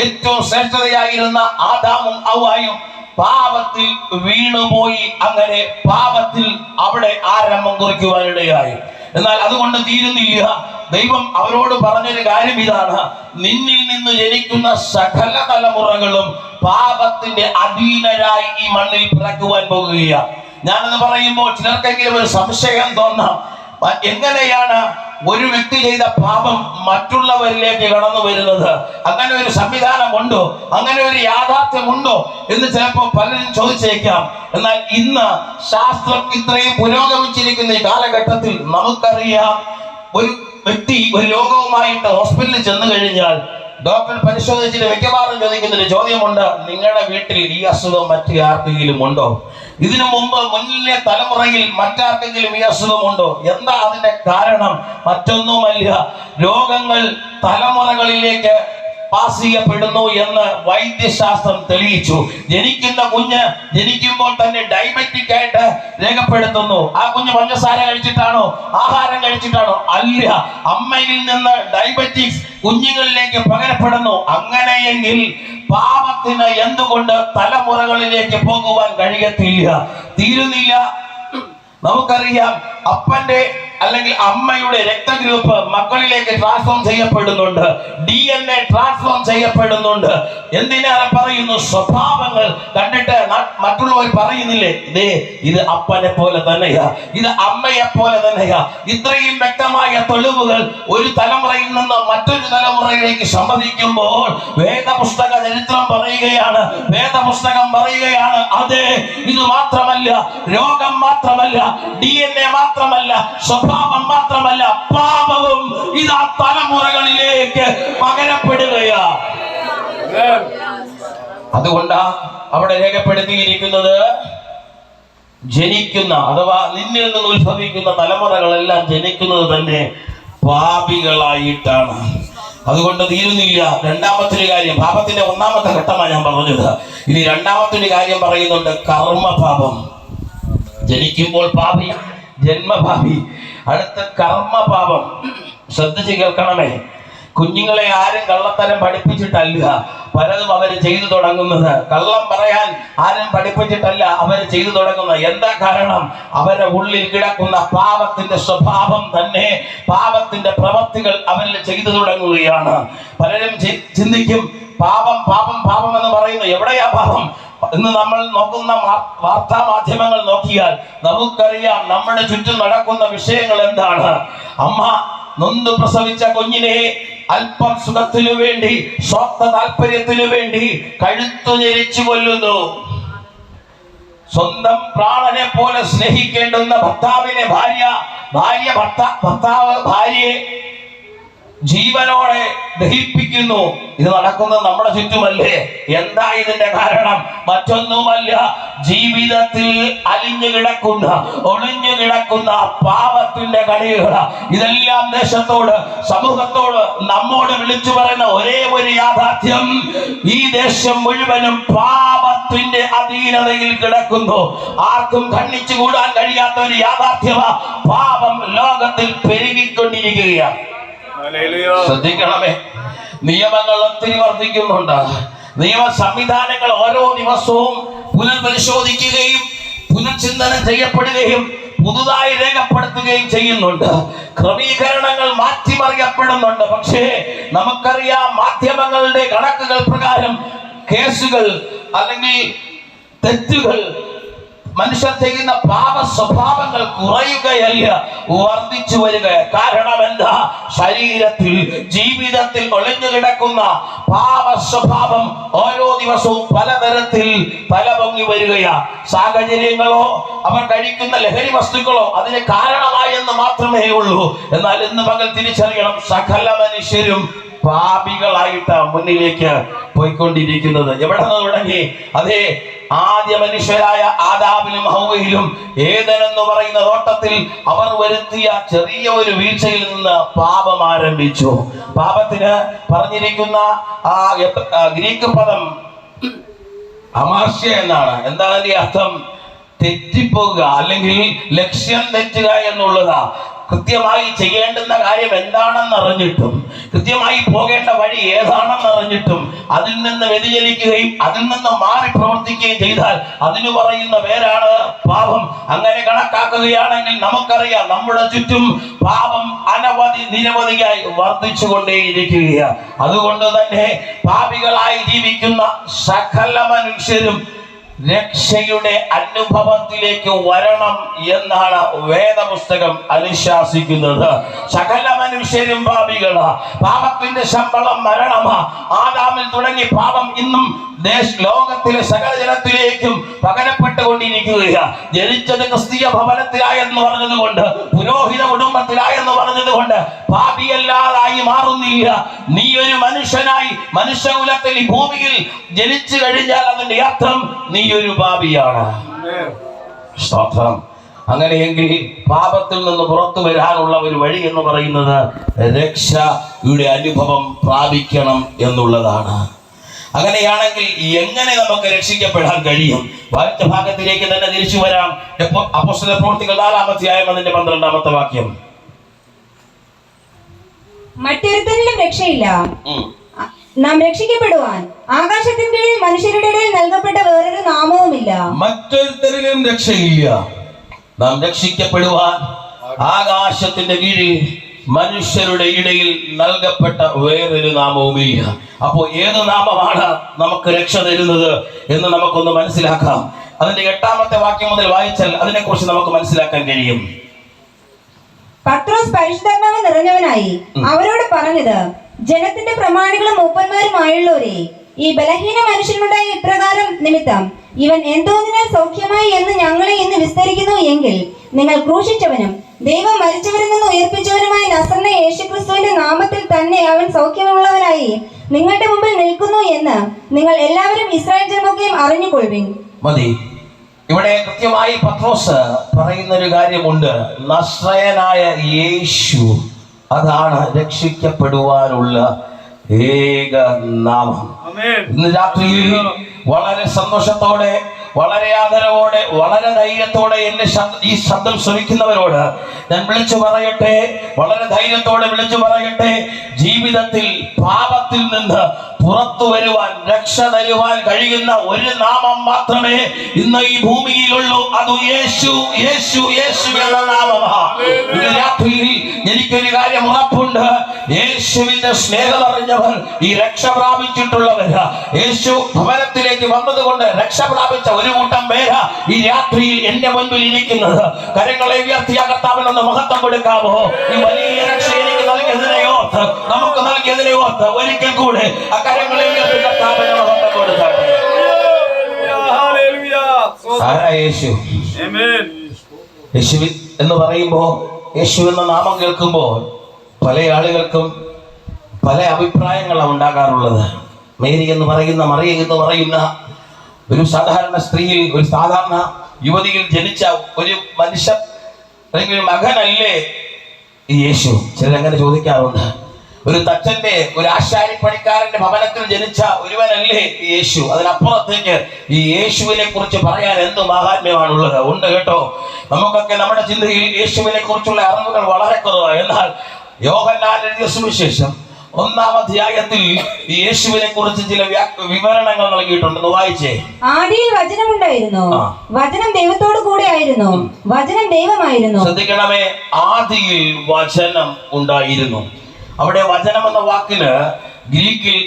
ഏറ്റവും ശ്രേഷ്ഠതയായിരുന്ന ആദാമും ഹവ്വായും പാപത്തിൽ വീണുപോയി. അങ്ങനെ പാപത്തിൽ അവിടെ ആരംഭം കുറിക്കുവാനിടയായി. എന്നാൽ അതുകൊണ്ട് തീരുന്നില്ല. ദൈവം അവരോട് പറഞ്ഞൊരു കാര്യം ഇതാണ്: നിന്നിൽ നിന്ന് ജനിക്കുന്ന സകല തലമുറകളും പാപത്തിന്റെ അധീനരായി ഈ മണ്ണിൽ പിറക്കുവാൻ പോകുകയാണ്. ഞാനെന്ന് പറയുമ്പോൾ ചിലർക്കെങ്കിലും ഒരു സംശയം തോന്നാം, എങ്ങനെയാണ് ഒരു വ്യക്തി ചെയ്ത പാപം മറ്റുള്ളവരിലേക്ക് കടന്നു വരുന്നത്? അങ്ങനെ ഒരു സംവിധാനമുണ്ടോ? അങ്ങനെ ഒരു യാഥാർത്ഥ്യമുണ്ടോ എന്ന് ചിലപ്പോൾ പലരും ചോദിച്ചേക്കാം. എന്നാൽ ഇന്ന് ശാസ്ത്രം ഇത്രയും പുരോഗമിച്ചിരിക്കുന്ന ഈ കാലഘട്ടത്തിൽ നമുക്കറിയാം, ഒരു വ്യക്തി ഒരു രോഗവുമായിട്ട് ഹോസ്പിറ്റലിൽ ചെന്ന് കഴിഞ്ഞാൽ ഡോക്ടർ പരിശോധിച്ചിട്ട് മിക്കവാറും ചോദിക്കുന്നൊരു ചോദ്യമുണ്ട്: നിങ്ങളുടെ വീട്ടിൽ ഈ അസുഖം മറ്റു ആർക്കെങ്കിലും ഉണ്ടോ? ഇതിനു മുമ്പ് മുന്നിലെ തലമുറയിൽ മറ്റാർക്കെങ്കിലും ഈ അസുഖമുണ്ടോ? എന്താ അതിന്റെ കാരണം? മറ്റൊന്നുമല്ല, രോഗങ്ങൾ തലമുറകളിലേക്ക് പാസ് ചെയ്യപ്പെടുന്നു എന്ന് വൈദ്യശാസ്ത്രം തെളിയിച്ചു. ജനിക്കുന്ന കുഞ്ഞ് ജനിക്കുമ്പോൾ തന്നെ ഡയബറ്റിക് ആയിട്ട് രേഖപ്പെടുത്തുന്നു. ആ കുഞ്ഞ് പഞ്ചസാര കഴിച്ചിട്ടാണോ, ആഹാരം കഴിച്ചിട്ടാണോ? അല്ല, അമ്മയിൽ നിന്ന് ഡയബറ്റിക്സ് കുഞ്ഞുങ്ങളിലേക്ക് പകരപ്പെടുന്നു. അങ്ങനെയെങ്കിൽ പാപത്തിന് എന്തുകൊണ്ട് തലമുറകളിലേക്ക് പോകുവാൻ കഴിയത്തില്ല? തീരുന്നില്ല. നമുക്കറിയാം, അപ്പന്റെ അല്ലെങ്കിൽ അമ്മയുടെ രക്തഗ്രൂപ്പ് മക്കളിലേക്ക് ട്രാൻസ്ഫോം ചെയ്യപ്പെടുന്നുണ്ട്, DNA ട്രാൻസ്ഫോം ചെയ്യപ്പെടുന്നുണ്ട്. എന്തിനേറെ പറയുന്നു, സ്വഭാവങ്ങൾ കണ്ടിട്ട് മറ്റുള്ളവർ പറയുന്നില്ലേ, ഇതേ ഇത് അപ്പനെ പോലെ തന്നെയാ, ഇത് അമ്മയെ പോലെ തന്നെയാ. ഇത്രയും വ്യക്തമായ തെളിവുകൾ ഒരു തലമുറയിൽ നിന്ന് മറ്റൊരു തലമുറയിലേക്ക് സമ്മതിക്കുമ്പോൾ വേദപുസ്തക ചരിത്രം പറയുകയാണ്, വേദപുസ്തകം പറയുകയാണ്, അതെ, ഇത് മാത്രമല്ല, രോഗം മാത്രമല്ല, DNA മാത്രമല്ല, സ്വഭാവം മാത്രമല്ല, പാപവും ഇതാ തലമുറകളിലേക്ക് പകരപ്പെടുകയാ. അതുകൊണ്ടാ അവിടെ രേഖപ്പെടുത്തിയിരിക്കുന്നത്, ജനിക്കുന്ന അഥവാ നിന്നിൽ നിന്ന് ഉത്ഭവിക്കുന്ന തലമുറകളെല്ലാം ജനിക്കുന്നത് തന്നെ പാപികളായിട്ടാണ്. അതുകൊണ്ട് തീരുന്നില്ല. രണ്ടാമത്തെ കാര്യം, പാപത്തിന്റെ ഒന്നാമത്തെ ഘട്ടമാണ് ഞാൻ പറഞ്ഞത്. ഇനി രണ്ടാമത്തെ കാര്യം പറയുന്നുണ്ട്, കർമ്മപാപം. ജനിക്കുമ്പോൾ പാപി, ജന്മപാപി. അടുത്ത കർമ്മപാപം. ശ്രദ്ധിച്ച് കേൾക്കണമേ. കുഞ്ഞുങ്ങളെ ആരും കള്ളത്തരം പഠിപ്പിച്ചിട്ടല്ല പലതും അവർ ചെയ്തു തുടങ്ങുന്നത്. കള്ളം പറയാൻ ആരും പഠിപ്പിച്ചിട്ടല്ല അവർ ചെയ്തു തുടങ്ങുന്നത്. എന്താ കാരണം? അവരുടെ ഉള്ളിൽ കിടക്കുന്ന പാപത്തിന്റെ സ്വഭാവം തന്നെ, പാപത്തിന്റെ പ്രവൃത്തികൾ അവരിൽ ചെയ്തു തുടങ്ങുകയാണ്. പലരും ചിന്തിക്കും പാപം പാപം പാപം എന്ന് പറയുന്നു. എവിടെയാ പാപം? ഇന്ന് നമ്മൾ നോക്കുന്ന വാർത്താ മാധ്യമങ്ങൾ നോക്കിയാൽ നമുക്കറിയാം നമ്മുടെ ചുറ്റും നടക്കുന്ന വിഷയങ്ങൾ എന്താണ്. അമ്മ നൊന്തു പ്രസവിച്ച കുഞ്ഞിനെ അല്പം സുഖത്തിനു വേണ്ടി, സ്വാർത്ഥ താല്പര്യത്തിനു വേണ്ടി കഴുത്തു ഞെരിച്ചു കൊല്ലുന്നു. സ്വന്തം പ്രാണനെ പോലെ സ്നേഹിക്കേണ്ടുന്ന ഭർത്താവിനെ ഭർത്താവ് ഭാര്യയെ ജീവനോടെ ദഹിപ്പിക്കുന്നു. ഇത് നടക്കുന്നത് നമ്മുടെ ചുറ്റുമല്ലേ? എന്താ ഇതിന്റെ കാരണം? മറ്റൊന്നുമല്ല, ജീവിതത്തിൽ അലിഞ്ഞു കിടക്കുന്ന, ഒളിഞ്ഞു കിടക്കുന്ന പാപത്തിന്റെ കളികൾ. ഇതെല്ലാം ദേശത്തോട്, സമൂഹത്തോട്, നമ്മോട് വിളിച്ചു പറയുന്ന ഒരേ ഒരു യാഥാർത്ഥ്യം, ഈ ദേശം മുഴുവനും പാപത്തിന്റെ അധീനതയിൽ കിടക്കുന്നു. ആർക്കും ഖണ്ഡിച്ചു കൂടാൻ കഴിയാത്ത ഒരു യാഥാർത്ഥ്യമാ പാപം ലോകത്തിൽ പെരുകിക്കൊണ്ടിരിക്കുകയാണ്. ശ്രദ്ധിക്കണമേ, നിയമങ്ങൾ ഒത്തിരി വർദ്ധിക്കുന്നുണ്ട്. നിയമ സംവിധാനങ്ങൾ ഓരോ ദിവസവും പുനർപരിശോധിക്കുകയും പുനർചിന്തനം ചെയ്യപ്പെടുകയും പുതുതായി രേഖപ്പെടുത്തുകയും ചെയ്യുന്നുണ്ട്. ക്രമീകരണങ്ങൾ മാറ്റിമറിയപ്പെടുന്നുണ്ട്. പക്ഷേ നമുക്കറിയാം, മാധ്യമങ്ങളുടെ കണക്കുകൾ പ്രകാരം കേസുകൾ അല്ലെങ്കിൽ തെറ്റുകൾ, മനുഷ്യർ ചെയ്യുന്ന പാപ സ്വഭാവങ്ങൾ കുറയുകയല്ല, വർദ്ധിച്ചു വരിക. കാരണം എന്താ? ശരീരത്തിൽ, ജീവിതത്തിൽ ഒളിഞ്ഞു കിടക്കുന്ന പാപ സ്വഭാവം ഓരോ ദിവസവും പലതരത്തിൽ തലപൊങ്ങി വരികയാ. സാഹചര്യങ്ങളോ അവർ കഴിക്കുന്ന ലഹരി വസ്തുക്കളോ അതിന് കാരണമായെന്ന് മാത്രമേ ഉള്ളൂ. എന്നാൽ ഇന്ന് പകൽ തിരിച്ചറിയണം, സകല മനുഷ്യരും പാപികളായിട്ട് മുന്നിലേക്ക് പോയിക്കൊണ്ടിരിക്കുന്നത്. എവിടെ നിന്ന് തുടങ്ങി? അതേ, ആദ്യ മനുഷ്യരായ ആദാമിലും ഹവ്വയിലും ഏദൻ എന്ന് പറയുന്ന തോട്ടത്തിൽ അവർ വരുത്തിയ ചെറിയ ഒരു വീഴ്ചയിൽ നിന്ന് പാപം ആരംഭിച്ചു. പാപത്തിന് പറഞ്ഞിരിക്കുന്ന ഗ്രീക്ക് പദം അമാർഷ്യ എന്നാണ്. എന്താ അതിന്റെ അർത്ഥം? തെറ്റിപ്പോവുക അല്ലെങ്കിൽ ലക്ഷ്യം തെറ്റുക എന്നുള്ളതാ. കൃത്യമായി ചെയ്യേണ്ടുന്ന കാര്യം എന്താണെന്ന് അറിഞ്ഞിട്ടും, കൃത്യമായി പോകേണ്ട വഴി ഏതാണെന്ന് അറിഞ്ഞിട്ടും അതിൽ നിന്ന് വ്യതിചലിക്കുകയും അതിൽ നിന്ന് മാറി പ്രവർത്തിക്കുകയും ചെയ്താൽ അതിന് പറയുന്ന പേരാണ് പാപം. അങ്ങനെ കണക്കാക്കുകയാണെങ്കിൽ നമുക്കറിയാം, നമ്മുടെ ചുറ്റും പാപം നിരവധിയായി വർദ്ധിച്ചു കൊണ്ടേയിരിക്കുകയാണ്. അതുകൊണ്ട് തന്നെ പാപികളായി ജീവിക്കുന്ന സകല മനുഷ്യരും രക്ഷയുടെ അനുഭവത്തിലേക്ക് വരണം എന്നാണ് വേദപുസ്തകം അനുശാസിക്കുന്നത്. സകല മനുഷ്യരും പാപികളാ. പാപത്തിന്റെ ശമ്പളം മരണമാ. ആദാമിൽ തുടങ്ങി പാപം ഇന്നും ലോകത്തിലെ സകല ജനത്തിലേക്കും പകരപ്പെട്ടുകൊണ്ടിരിക്കുകയാണ്. ജനിച്ചത് ക്രിസ്തീയ ഭവനത്തിലായെന്ന് പറഞ്ഞതുകൊണ്ട്, പുരോഹിത കുടുംബത്തിലായെന്ന് പറഞ്ഞതുകൊണ്ട് പാപിയല്ലാതായി മാറുന്നില്ല. നീ ഒരു മനുഷ്യനായി മനുഷ്യകുലത്തിൽ ഈ ഭൂമിയിൽ ജനിച്ചു കഴിഞ്ഞാൽ അതിന്റെ അർത്ഥം നീ ഒരു പാപിയാണ്. സ്തോത്രം. അങ്ങനെയെങ്കിൽ പാപത്തിൽ നിന്ന് പുറത്തു വരാനുള്ള ഒരു വഴി എന്ന് പറയുന്നത് രക്ഷയുടെ അനുഭവം പ്രാപിക്കണം എന്നുള്ളതാണ്. അങ്ങനെയാണെങ്കിൽ എങ്ങനെ നമുക്ക് രക്ഷിക്കപ്പെടാൻ കഴിയും? വായിച്ച ഭാഗത്തിലേക്ക് തന്നെ തിരിച്ചു വരാം. അപ്പോസ്തല പ്രവൃത്തികൾ 4-ാം അധ്യായം 12-ാമത്തെ വാക്യം. മറ്റൊരുത്തരിലും രക്ഷയില്ല. നാം രക്ഷിക്കപ്പെടുവാൻ ആകാശത്തിന് കീഴിൽ മനുഷ്യരുടെ ഇടയിൽ നൽകപ്പെട്ട വേറൊരു നാമവുമില്ല. മറ്റൊരുത്തരിലും രക്ഷയില്ല. നാം രക്ഷിക്കപ്പെടുവാൻ ആകാശത്തിന്റെ കീഴിൽ മനുഷ്യരുടെ ഇടയിൽ നൽകപ്പെട്ട വേറൊരു നാമവുമില്ല. അപ്പോൾ ഏത് നാമമാണ് നമുക്ക് രക്ഷ തരുന്നത് എന്ന് നമുക്കൊന്ന് മനസ്സിലാക്കാം. അതിന്റെ 8-ാമത്തെ വാക്യം മുതൽ വായിച്ചാൽ അതിനെക്കുറിച്ച് നമുക്ക് മനസ്സിലാക്കാൻ കഴിയും. പത്രോസ് പരിശുദ്ധാത്മാവ് നിറഞ്ഞവനായി അവരോട് പറഞ്ഞത്, ജനത്തിന്റെ പ്രമാണികളും മൂപ്പന്മാരുമായുള്ളവരെ, ഈ ബലഹീന മനുഷ്യനുണ്ടായ ഇപ്രകാരം നിമിത്തം ഇവൻ എന്തോന്നിനാൽ സൗഖ്യമായി എന്ന് ഞങ്ങളെ ഇന്ന് വിസ്തരിക്കുന്നു എങ്കിൽ, നിങ്ങൾ ക്രൂശിച്ചവനും ദൈവം മരിച്ചവരിൽ നിന്ന് ഉയർപ്പിച്ചവനുമായ നസറേനായ യേശുക്രിസ്തുവിന്റെ നാമത്തിൽ തന്നെ അവൻ സൗഖ്യമുള്ളവനായി നിങ്ങളുടെ മുമ്പിൽ നിൽക്കുന്നു എന്ന് നിങ്ങൾ എല്ലാവരും ഇസ്രായേൽ ജനമൊക്കെയും അറിഞ്ഞുകൊള്ളുവിൻ. മതി. ഇവിടെ കൃത്യമായി പത്രോസ് പറയുന്ന ഒരു കാര്യമുണ്ട്. നസ്രയനായ യേശു, അതാണ് രക്ഷിക്കപ്പെടുവാനുള്ള ഏക നാമം. ഇന്ന് രാത്രിയിൽ വളരെ സന്തോഷത്തോടെ വളരെ ആദരവോടെ വളരെ ധൈര്യത്തോടെ എന്റെ ഈ ശബ്ദം ശ്രവിക്കുന്നവരോട് ഞാൻ വിളിച്ചു പറയട്ടെ, വളരെ ധൈര്യത്തോടെ വിളിച്ചു പറയട്ടെ, ജീവിതത്തിൽ പാപത്തിൽ നിന്ന് പുറത്തു വരുവാൻ, രക്ഷ തരുവാൻ കഴിയുന്ന ഒരു നാമം മാത്രമേ ഇന്ന് ഈ ഭൂമിയിലുള്ളൂ. അത് യേശു, യേശു, യേശു എന്ന നാമമാണ്. ഇന്ന് രാത്രിയിൽ എനിക്കൊരു കാര്യം ഉറപ്പുണ്ട്, യേശുവിന്റെ സ്നേഹം അറിഞ്ഞവർ, ഈ രക്ഷ പ്രാപിച്ചിട്ടുള്ളവര്, യേശു ഭവനത്തിലേക്ക് വന്നതുകൊണ്ട് രക്ഷ പ്രാപിച്ച ഒരു കൂട്ടം പേര് ഈ രാത്രിയിൽ എന്റെ മുൻപിൽ ഇരിക്കുന്നത്. കരങ്ങളെ ഉയർത്തിയ കർത്താവിനൊന്ന് മഹത്വം കൊടുക്കാമോ? ഈ വലിയ രക്ഷ എനിക്ക് നൽകിയതിനെ ഓർത്ത്, നമുക്ക് നൽകിയതിനെ ഓർത്ത് ഒരിക്കൽ കൂടെ ആ കരങ്ങളെ ഉയർത്തി കർത്താവിന് മഹത്വം കൊടുത്താട്ടെ. ആരാ യേശു? യേശു എന്ന് പറയുമ്പോ, യേശു എന്ന നാമം കേൾക്കുമ്പോൾ പല ആളുകൾക്കും പല അഭിപ്രായങ്ങളാണ് ഉണ്ടാകാറുള്ളത്. മേരി എന്ന് പറയുന്ന, മറിയ എന്ന് പറയുന്ന ഒരു സാധാരണ സ്ത്രീയിൽ, ഒരു സാധാരണ യുവതിയിൽ ജനിച്ച ഒരു മനുഷ്യൻ അല്ലെങ്കിൽ മകനല്ലേ ഈ യേശു? ചിലരങ്ങനെ ചോദിക്കാറുണ്ട്. ഒരു തച്ചന്റെ, ഒരു ആശാരിപ്പണിക്കാരന്റെ ഭവനത്തിൽ ജനിച്ച ഒരുവനല്ലേ ഈ യേശു? അതിനപ്പുറത്തേക്ക് ഈ യേശുവിനെ കുറിച്ച് പറയാൻ എന്ത് മഹാത്മ്യമാണുള്ളത്? ഉണ്ട് കേട്ടോ. നമുക്കൊക്കെ നമ്മുടെ ചിന്തയിൽ യേശുവിനെ കുറിച്ചുള്ള അറിവുകൾ വളരെ കുറവാണ്. എന്നാൽ യോഹന്നാൻ എഴുതിയ സുവിശേഷം 1-ാം അധ്യായത്തിൽ ഈ യേശുവിനെ കുറിച്ച് ചില വിവരണങ്ങൾ നൽകിയിട്ടുണ്ട്. വായിച്ചേ. ആദിയിൽ വചനമുണ്ടായിരുന്നു, വചനം ദൈവത്തോട് കൂടെ ആയിരുന്നു, വചനം ദൈവമായിരുന്നു. ശ്രദ്ധിക്കണമേ, ആദിയിൽ വചനം ഉണ്ടായിരുന്നു. അവിടെ വചനം എന്ന വാക്കിന് ഗ്രീക്കിൽ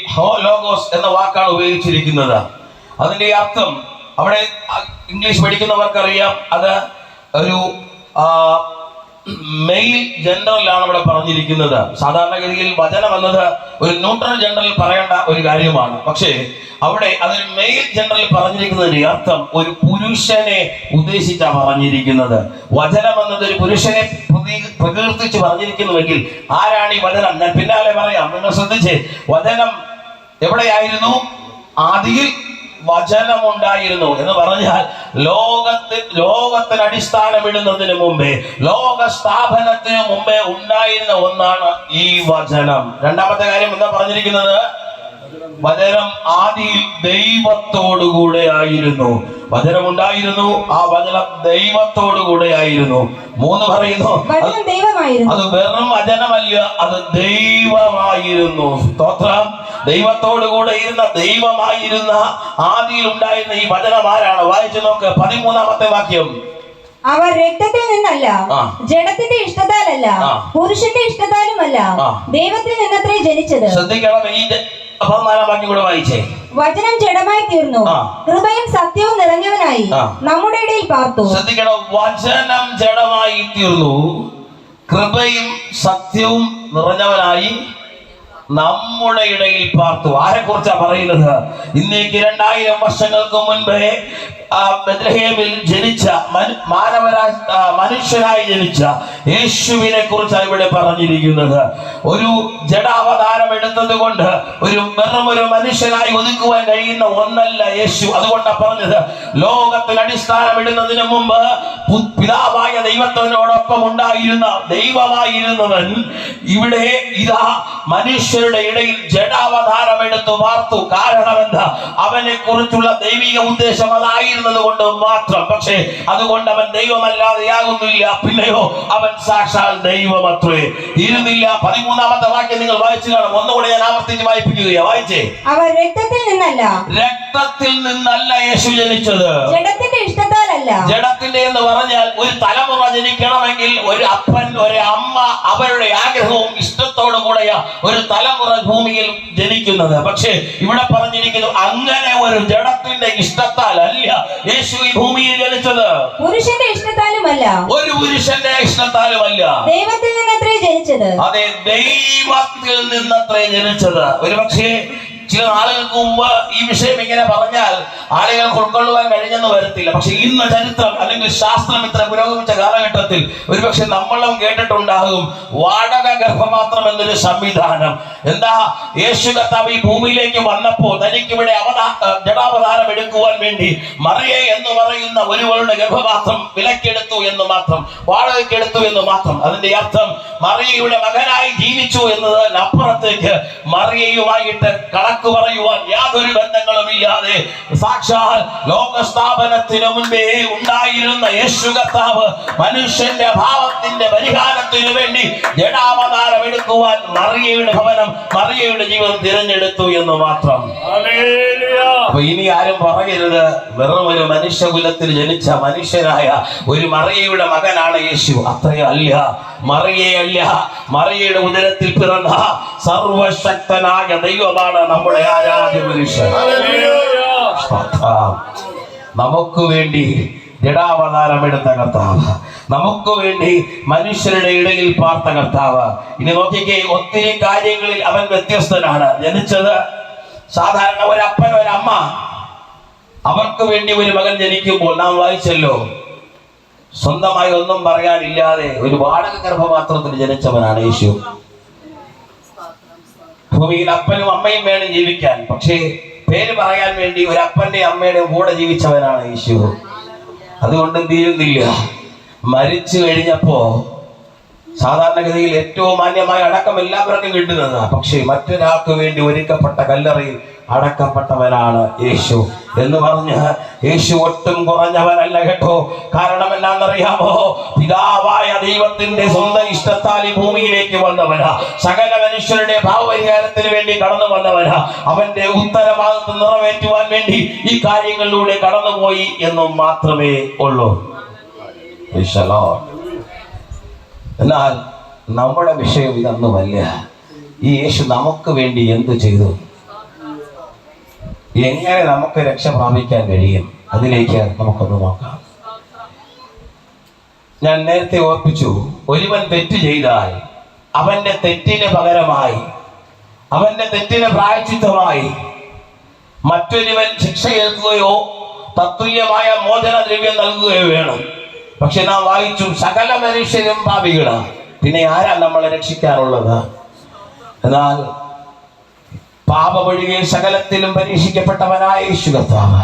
ലോഗോസ് എന്ന വാക്കാണ് ഉപയോഗിച്ചിരിക്കുന്നത്. അതിന്റെ അർത്ഥം അവിടെ ഇംഗ്ലീഷ് പഠിക്കുന്നവർക്കറിയാം, അത് ഒരു മെയിൽ ജെൻഡറിലാണ് അവിടെ പറഞ്ഞിരിക്കുന്നത്. സാധാരണഗതിയിൽ വചനം എന്നത് ഒരു ന്യൂട്രൽ ജെൻഡറിൽ പറയേണ്ട ഒരു കാര്യമാണ്. പക്ഷേ അവിടെ അതൊരു മെയിൽ ജെൻഡറിൽ പറഞ്ഞിരിക്കുന്നതിന്റെ അർത്ഥം ഒരു പുരുഷനെ ഉദ്ദേശിച്ചാണ് പറഞ്ഞിരിക്കുന്നത്. വചനം എന്നത് ഒരു പുരുഷനെ പ്രകീർത്തിച്ച് പറഞ്ഞിരിക്കുന്നുവെങ്കിൽ ആരാണ് ഈ വചനം? ഞാൻ പിന്നാലെ പറയാം. നിങ്ങൾ ശ്രദ്ധിച്ച്, വചനം എവിടെയായിരുന്നു? ആദിയിൽ വചനമുണ്ടായിരുന്നു എന്ന് പറഞ്ഞാൽ ലോകത്തിന് അടിസ്ഥാനമിടുന്നതിന് മുമ്പേ, ലോക സ്ഥാപനത്തിന് മുമ്പേ ഉണ്ടായിരുന്ന ഒന്നാണ് ഈ വചനം. രണ്ടാമത്തെ കാര്യം എന്താ പറഞ്ഞിരിക്കുന്നത്? വചനം ആദിയിൽ ദൈവത്തോടുകൂടെ ആയിരുന്നു. വചനം ഉണ്ടായിരുന്നു, ആ വചനം ദൈവത്തോടുകൂടെ ആയിരുന്നു. 3 പറയുന്നു, അത് വെറും വചനമല്ല, അത് ദൈവമായിരുന്നു. സ്തോത്രം. ദൈവത്തോടുകൂടെ ഇരുന്ന, ദൈവമായിരുന്ന, ആദിയിൽ ഉണ്ടായിരുന്ന ഈ വചനം ആരാണ്? വായിച്ചു നോക്ക് 13-ാമത്തെ വാക്യം. അവർ രക്തത്തിൽ നിന്നല്ല, ജഡത്തിന്റെ ഇഷ്ടത്താലല്ല, പുരുഷന്റെ ഇഷ്ടത്താലുമല്ല, ദൈവത്തിൽ നിന്നത്രേ ജനിച്ചത്. ശ്രദ്ധിക്കണം, ഈ 14-ാം വാക്യം കൂടെ വായിച്ചേ. വചനം ജഡമായി തീർന്നു, കൃപയും സത്യവും നിറഞ്ഞവനായി നമ്മുടെ ഇടയിൽ പാർത്തു. ശ്രദ്ധിക്കണം, വചനം ജഡമായി തീർന്നു, കൃപയും സത്യവും നിറഞ്ഞവനായി നമ്മുടെ ഇടയിൽ പാർത്തു. ആരെ കുറിച്ചാ പറയുന്നത്? ഇന്നേക്ക് 2000 വർഷങ്ങൾക്ക് മുൻപേ ബെത്ലഹേമിൽ ജനിച്ച മനുഷ്യനായി ജനിച്ച യേശുവിനെ കുറിച്ചാണ് ഇവിടെ പറഞ്ഞിരിക്കുന്നത്. ഒരു ജഡാവതാരം എടുത്തത് കൊണ്ട് വെറും ഒരു മനുഷ്യനായി ഒതുക്കുവാൻ കഴിയുന്ന ഒന്നല്ല യേശു. അതുകൊണ്ടാണ് പറഞ്ഞത്, ലോകത്തിൽ അടിസ്ഥാനമിടുന്നതിന് മുമ്പ് പിതാവായ ദൈവത്തിനോടൊപ്പം ഉണ്ടായിരുന്ന, ദൈവമായിരുന്നവൻ ഇവിടെ ഇതാ മനുഷ്യരുടെ ഇടയിൽ ജഡാവതാരം എടുത്തു പാർത്തു. കാരണം എന്താ? അവനെ കുറിച്ചുള്ള ദൈവിക ഉദ്ദേശം അതായിരുന്നു കൊണ്ട് മാത്രം. പക്ഷേ അതുകൊണ്ട് അവൻ ദൈവമല്ലാതെയാകുന്നില്ല. പിന്നെയോ അവൻ സാക്ഷാൽ ദൈവമത്രേ. തീരുന്നില്ല. 13-ാമത്തെ വാക്യം നിങ്ങൾ വായിച്ചു കാണും. ഒന്നുകൂടെ ഞാൻ ആവർത്തിച്ച് വായിപ്പിക്കുകയാണ്. വായിച്ചേ. അവർ രക്തത്തിൽ നിന്നല്ല, രക്തത്തിൽ നിന്നല്ല യേശു ജനിച്ചത്, ജഡത്തിന്റെ ഇഷ്ടത്താലല്ല. ജഡത്തിന്റെ എന്ന് പറഞ്ഞാൽ ഒരു തലമുറ ജനിക്കണമെങ്കിൽ ഒരു അപ്പൻ, ഒരു അമ്മ അവരുടെ ആഗ്രഹവും ഇഷ്ടത്തോടും കൂടെയാ ഒരു തലമുറ ഭൂമിയിൽ ജനിക്കുന്നത്. പക്ഷേ ഇവിടെ പറഞ്ഞിരിക്കുന്നു, അങ്ങനെ ഒരു ജഡത്തിന്റെ ഇഷ്ടത്താലല്ല യേശു ഈ ഭൂമിയിൽ ജനിച്ചത്. പുരുഷന്റെ ഇഷ്ടത്താലുമല്ല, ഒരു പുരുഷന്റെ ഇഷ്ടത്താലുമല്ല, ദൈവത്തിൽ നിന്നത്രേ ജനിച്ചത്. അതെ, ദൈവത്തിൽ നിന്നത്രേ ജനിച്ചത്. ഒരുപക്ഷേ ചില നാളുകൾക്ക് മുമ്പ് ഈ വിഷയം ഇങ്ങനെ പറഞ്ഞാൽ ആളുകൾക്ക് ഉൾക്കൊള്ളുവാൻ കഴിഞ്ഞെന്ന് വരത്തില്ല. പക്ഷെ ഇന്ന് ചരിത്രം അല്ലെങ്കിൽ ശാസ്ത്രം ഇത്ര പുരോഗമിച്ച കാലഘട്ടത്തിൽ ഒരുപക്ഷെ നമ്മളും കേട്ടിട്ടുണ്ടാകും വാടക ഗർഭപാത്രം എന്നൊരു സംവിധാനം. എന്താ? യേശു കർത്താവ് ഈ ഭൂമിയിലേക്ക് വന്നപ്പോൾ തനിക്കിവിടെ ജഡാവതാരം എടുക്കുവാൻ വേണ്ടി മറിയ എന്ന് പറയുന്ന ഒരുവളുടെ ഗർഭപാത്രം വിലക്കെടുത്തു എന്ന് മാത്രം, വാടകയ്ക്കെടുത്തു എന്ന് മാത്രം. അതിന്റെ അർത്ഥം മറിയയുടെ മകനായി ജീവിച്ചു എന്നതിനപ്പുറത്തേക്ക് മറിയയുമായിട്ട് വാക്ക് പറയുവാൻ യാതൊരു ബന്ധങ്ങളും ഇല്ലാതെ സാക്ഷാൽ ലോകസ്ഥാപനത്തിനു മുൻപേ ഉണ്ടായിരുന്ന യേശു കർത്താവ് മനുഷ്യന്റെ ഭാവത്തിന്റെ പരിഹാരത്തിനു വേണ്ടി ജഡാവതാരം എടുക്കുവാൻ മറിയയുടെ ഭവനം, മറിയയുടെ ജീവിതം തിരഞ്ഞെടുത്തു എന്ന് മാത്രം. അപ്പൊ ഇനി ആരും പറയരുത് വെറും ഒരു മനുഷ്യകുലത്തിൽ ജനിച്ച മനുഷ്യനായ ഒരു മറിയയുടെ മകനാണ് യേശു. അത്രയല്ല, മറിയയല്ല, മറിയയുടെ ഉദരത്തിൽ പിറന്ന സർവശക്തനായ ദൈവമാണ് നമ്മുടെ ആരാധ്യ മനുഷ്യൻ. നമുക്ക് വേണ്ടി ജഡാവതാരം എടുത്ത കർത്താവ്, നമുക്ക് വേണ്ടി മനുഷ്യരുടെ ഇടയിൽ പാർത്ത കർത്താവ്. ഇനി നോക്കിക്കേ, ഒത്തിരി കാര്യങ്ങളിൽ അവൻ വ്യത്യസ്തനാണ്. ജനിച്ചത് സാധാരണ ഒരപ്പൻ ഒരമ്മ, അവർക്ക് വേണ്ടി ഒരു മകൻ ജനിക്കുമ്പോൾ നാം വായിച്ചല്ലോ, സ്വന്തമായി ഒന്നും പറയാനില്ലാതെ ഒരു വാടക ഗർഭപാത്രത്തിൽ ജനിച്ചവനാണ് യേശു. ഭൂമിയിൽ അപ്പനും അമ്മയും വേണം ജീവിക്കാൻ, പക്ഷേ പേര് പറയാൻ വേണ്ടി ഒരു അപ്പന്റെ അമ്മയുടെ കൂടെ ജീവിച്ചവനാണ് യേശു. അതുകൊണ്ടും തീരുന്നില്ല. മരിച്ചു കഴിഞ്ഞപ്പോ സാധാരണഗതിയിൽ ഏറ്റവും മാന്യമായ അടക്കം എല്ലാവർക്കും കിട്ടുന്നതാണ്. പക്ഷേ മറ്റൊരാൾക്ക് വേണ്ടി ഒരുക്കപ്പെട്ട കല്ലറയിൽ അടക്കപ്പെട്ടവനാണ് യേശു എന്ന് പറഞ്ഞ് യേശു ഒട്ടും കുറഞ്ഞവനല്ല കേട്ടോ. കാരണം എന്താണെന്നറിയാമോ? പിതാവായ ദൈവത്തിന്റെ സ്വന്തം ഇഷ്ടത്താൽ ഈ ഭൂമിയിലേക്ക് വന്നവനാ. സകല മനുഷ്യരുടെ ഭാവപരിഹാരത്തിന് വേണ്ടി കടന്നു വന്നവനാ. അവന്റെ ഉത്തരവാദിത്വം നിറവേറ്റുവാൻ വേണ്ടി ഈ കാര്യങ്ങളിലൂടെ കടന്നുപോയി എന്നും മാത്രമേ ഉള്ളൂ. എന്നാൽ നമ്മുടെ വിഷയം ഇതൊന്നുമല്ല. ഈ യേശു നമുക്ക് വേണ്ടി എന്ത് ചെയ്തു, എങ്ങനെ നമുക്ക് രക്ഷ പ്രാപിക്കാൻ കഴിയും, അതിലേക്ക് നമുക്കൊന്ന് നോക്കാം. ഞാൻ നേരത്തെ ഓർപ്പിച്ചു, ഒരുവൻ തെറ്റ് ചെയ്താൽ അവന്റെ തെറ്റിന് പകരമായി, അവന്റെ തെറ്റിന് പ്രായശ്ചിത്തമായി മറ്റൊരുവൻ ശിക്ഷ ഏൽക്കുകയോ തത്തുല്യമായ മോചനദ്രവ്യം നൽകുകയോ വേണം. പക്ഷെ നാം വായിച്ചു, സകല മനുഷ്യരും പാപികളാണ്, പിന്നെ ആരാ നമ്മളെ രക്ഷിക്കാനുള്ളത്? എന്നാൽ പാപമൊഴികെ സകലത്തിലും പരീക്ഷിക്കപ്പെട്ടവനായ യേശു കർത്താവ്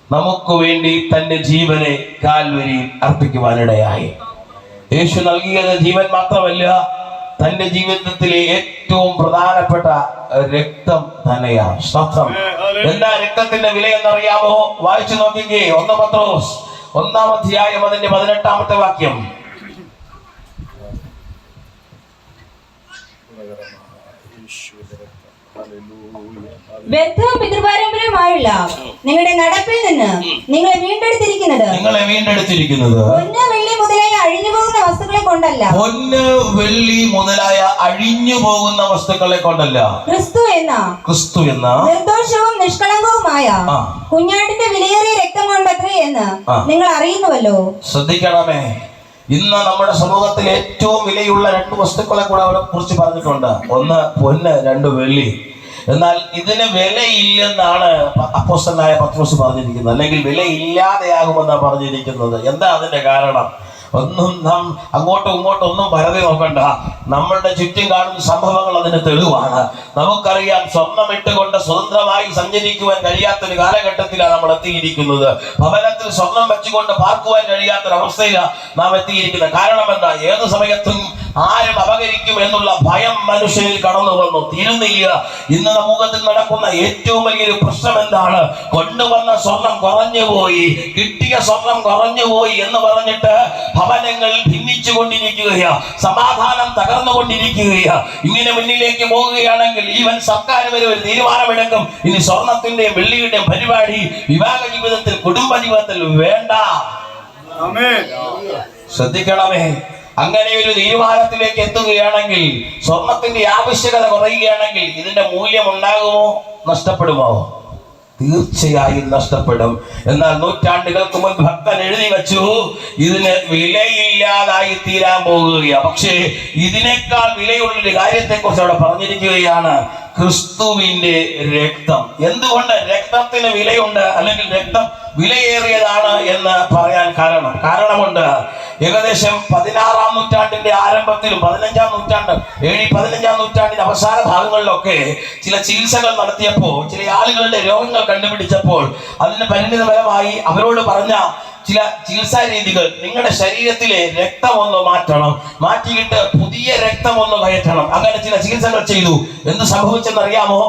നമുക്ക് വേണ്ടി തന്റെ ജീവനെ കാൽവരിയിൽ അർപ്പിക്കുവാനിടയായി. യേശു നൽകിയത് ജീവൻ മാത്രമല്ല, തന്റെ ജീവിതത്തിലെ ഏറ്റവും പ്രധാനപ്പെട്ട രക്തം തന്നെയാണ്. സ്തോത്രം. എന്താ രക്തത്തിന്റെ വില എന്നറിയാമോ? വായിച്ചു നോക്കിക്കേ, 1 പത്രോസ് 1-ാം അധ്യായം അതിന്റെ 18-ാമത്തെ വാക്യം. വ്യർത്ഥവും പിതൃപാരമ്പര്യമായുള്ള നിങ്ങളുടെ നടപ്പിൽ നിന്ന് നിങ്ങളെ വീണ്ടെടുത്തിരിക്കുന്നത് പൊന്ന് വെള്ളി മുതലായ അഴിഞ്ഞു പോകുന്ന വസ്തുക്കളെ കൊണ്ടല്ല. പൊന്ന് വെള്ളി മുതലായ അഴിഞ്ഞു പോകുന്ന വസ്തുക്കളെ കൊണ്ടല്ല, ക്രിസ്തു എന്ന നിർദോഷവും നിഷ്കളങ്കവുമായ കുഞ്ഞാട്ടിന്റെ വിലയേറിയ രക്തം കൊണ്ടത്രേ എന്ന് നിങ്ങൾ അറിയുന്നുവല്ലോ. ശ്രദ്ധിക്കണമേ, ഇന്ന് നമ്മുടെ സമൂഹത്തിൽ ഏറ്റവും വിലയുള്ള 2 വസ്തുക്കളെ കൂടെ അവരെ കുറിച്ച് പറഞ്ഞിട്ടുണ്ട്. 1 പൊന്ന്, 2 വെള്ളി. എന്നാൽ ഇതിന് വിലയില്ലെന്നാണ് അപ്പോസ്തലനായ പത്രോസ് പറഞ്ഞിരിക്കുന്നത്, അല്ലെങ്കിൽ വിലയില്ലാതെയാകുമെന്നാണ് പറഞ്ഞിരിക്കുന്നത്. എന്താ അതിന്റെ കാരണം? ഒന്നും നാം അങ്ങോട്ടും ഇങ്ങോട്ടും ഒന്നും പരതി നോക്കണ്ട. നമ്മളുടെ ചുറ്റും കാണുന്ന സംഭവങ്ങൾ അതിന് തെളിവാണ്. നമുക്കറിയാം, സ്വർണ്ണമിട്ടുകൊണ്ട് സ്വതന്ത്രമായി സഞ്ചരിക്കുവാൻ കഴിയാത്തൊരു കാലഘട്ടത്തിലാണ് നമ്മൾ എത്തിയിരിക്കുന്നത്. ഭവനത്തിൽ സ്വർണം വെച്ചുകൊണ്ട് പാർക്കുവാൻ കഴിയാത്തൊരവസ്ഥയിലാണ് നാം എത്തിയിരിക്കുന്നത്. കാരണം എന്താ? ഏത് സമയത്തും ആരും അപകരിക്കും എന്നുള്ള ഭയം മനുഷ്യനിൽ കടന്നു വന്നു. തീരുന്നില്ല. ഇന്ന് സമൂഹത്തിൽ നടക്കുന്ന ഏറ്റവും വലിയൊരു പ്രശ്നം എന്താണ്? കൊണ്ടുവന്ന സ്വർണം കുറഞ്ഞുപോയി, കിട്ടിയ സ്വർണം കുറഞ്ഞുപോയി എന്ന് പറഞ്ഞിട്ട് ഭവനങ്ങൾ ഭിന്നിച്ചു കൊണ്ടിരിക്കുകയാ, സമാധാനം തകർന്നുകൊണ്ടിരിക്കുകയാ. ഇങ്ങനെ മുന്നിലേക്ക് പോകുകയാണെങ്കിൽ ഈവൻ സർക്കാർ വരെ ഒരു തീരുമാനമെടുക്കും, ഇനി സ്വർണത്തിന്റെയും വെള്ളിയുടെയും പരിപാടി വിവാഹ ജീവിതത്തിൽ, കുടുംബ ജീവിതത്തിൽ വേണ്ട. ശ്രദ്ധിക്കണമേ, അങ്ങനെ ഒരു തീരുമാനത്തിലേക്ക് എത്തുകയാണെങ്കിൽ, സ്വർണത്തിന്റെ ആവശ്യകത കുറയുകയാണെങ്കിൽ ഇതിന്റെ മൂല്യം ഉണ്ടാകുമോ, നഷ്ടപ്പെടുമോ? തീർച്ചയായും നഷ്ടപ്പെടും. എന്നാൽ നൂറ്റാണ്ടുകൾക്ക് മുൻപ് ഭക്തൻ എഴുതി വെച്ചു, ഇതിന് വിലയില്ലാതായി തീരാൻ പോകുകയാണ്. പക്ഷേ ഇതിനേക്കാൾ വിലയുള്ളൊരു കാര്യത്തെക്കുറിച്ച് അവിടെ പറഞ്ഞിരിക്കുകയാണ്, ക്രിസ്തുവിന്റെ രക്തം. എന്തുകൊണ്ട് രക്തത്തിന് വിലയുണ്ട്, അല്ലെങ്കിൽ രക്തം വിലയേറിയതാണ് എന്ന് പറയാൻ കാരണമുണ്ട്. ഏകദേശം 16-ാം നൂറ്റാണ്ടിന്റെ ആരംഭത്തിലും 15-ാം നൂറ്റാണ്ട്, AD 15-ാം നൂറ്റാണ്ടിന്റെ അവസാന ഭാഗങ്ങളിലൊക്കെ ചില ചികിത്സകൾ നടത്തിയപ്പോൾ, ചില ആളുകളുടെ രോഗങ്ങൾ കണ്ടുപിടിച്ചപ്പോൾ, അതിന് പരിണിതഫലമായി അവരോട് പറഞ്ഞ ചില ചികിത്സാ രീതികൾ, നിങ്ങളുടെ ശരീരത്തിലെ രക്തം ഒന്ന് മാറ്റണം, മാറ്റിയിട്ട് പുതിയ രക്തം ഒന്ന് കയറ്റണം. അങ്ങനെ ചില ചികിത്സകൾ ചെയ്തു. എന്ത് സംഭവിച്ചെന്നറിയാമോ?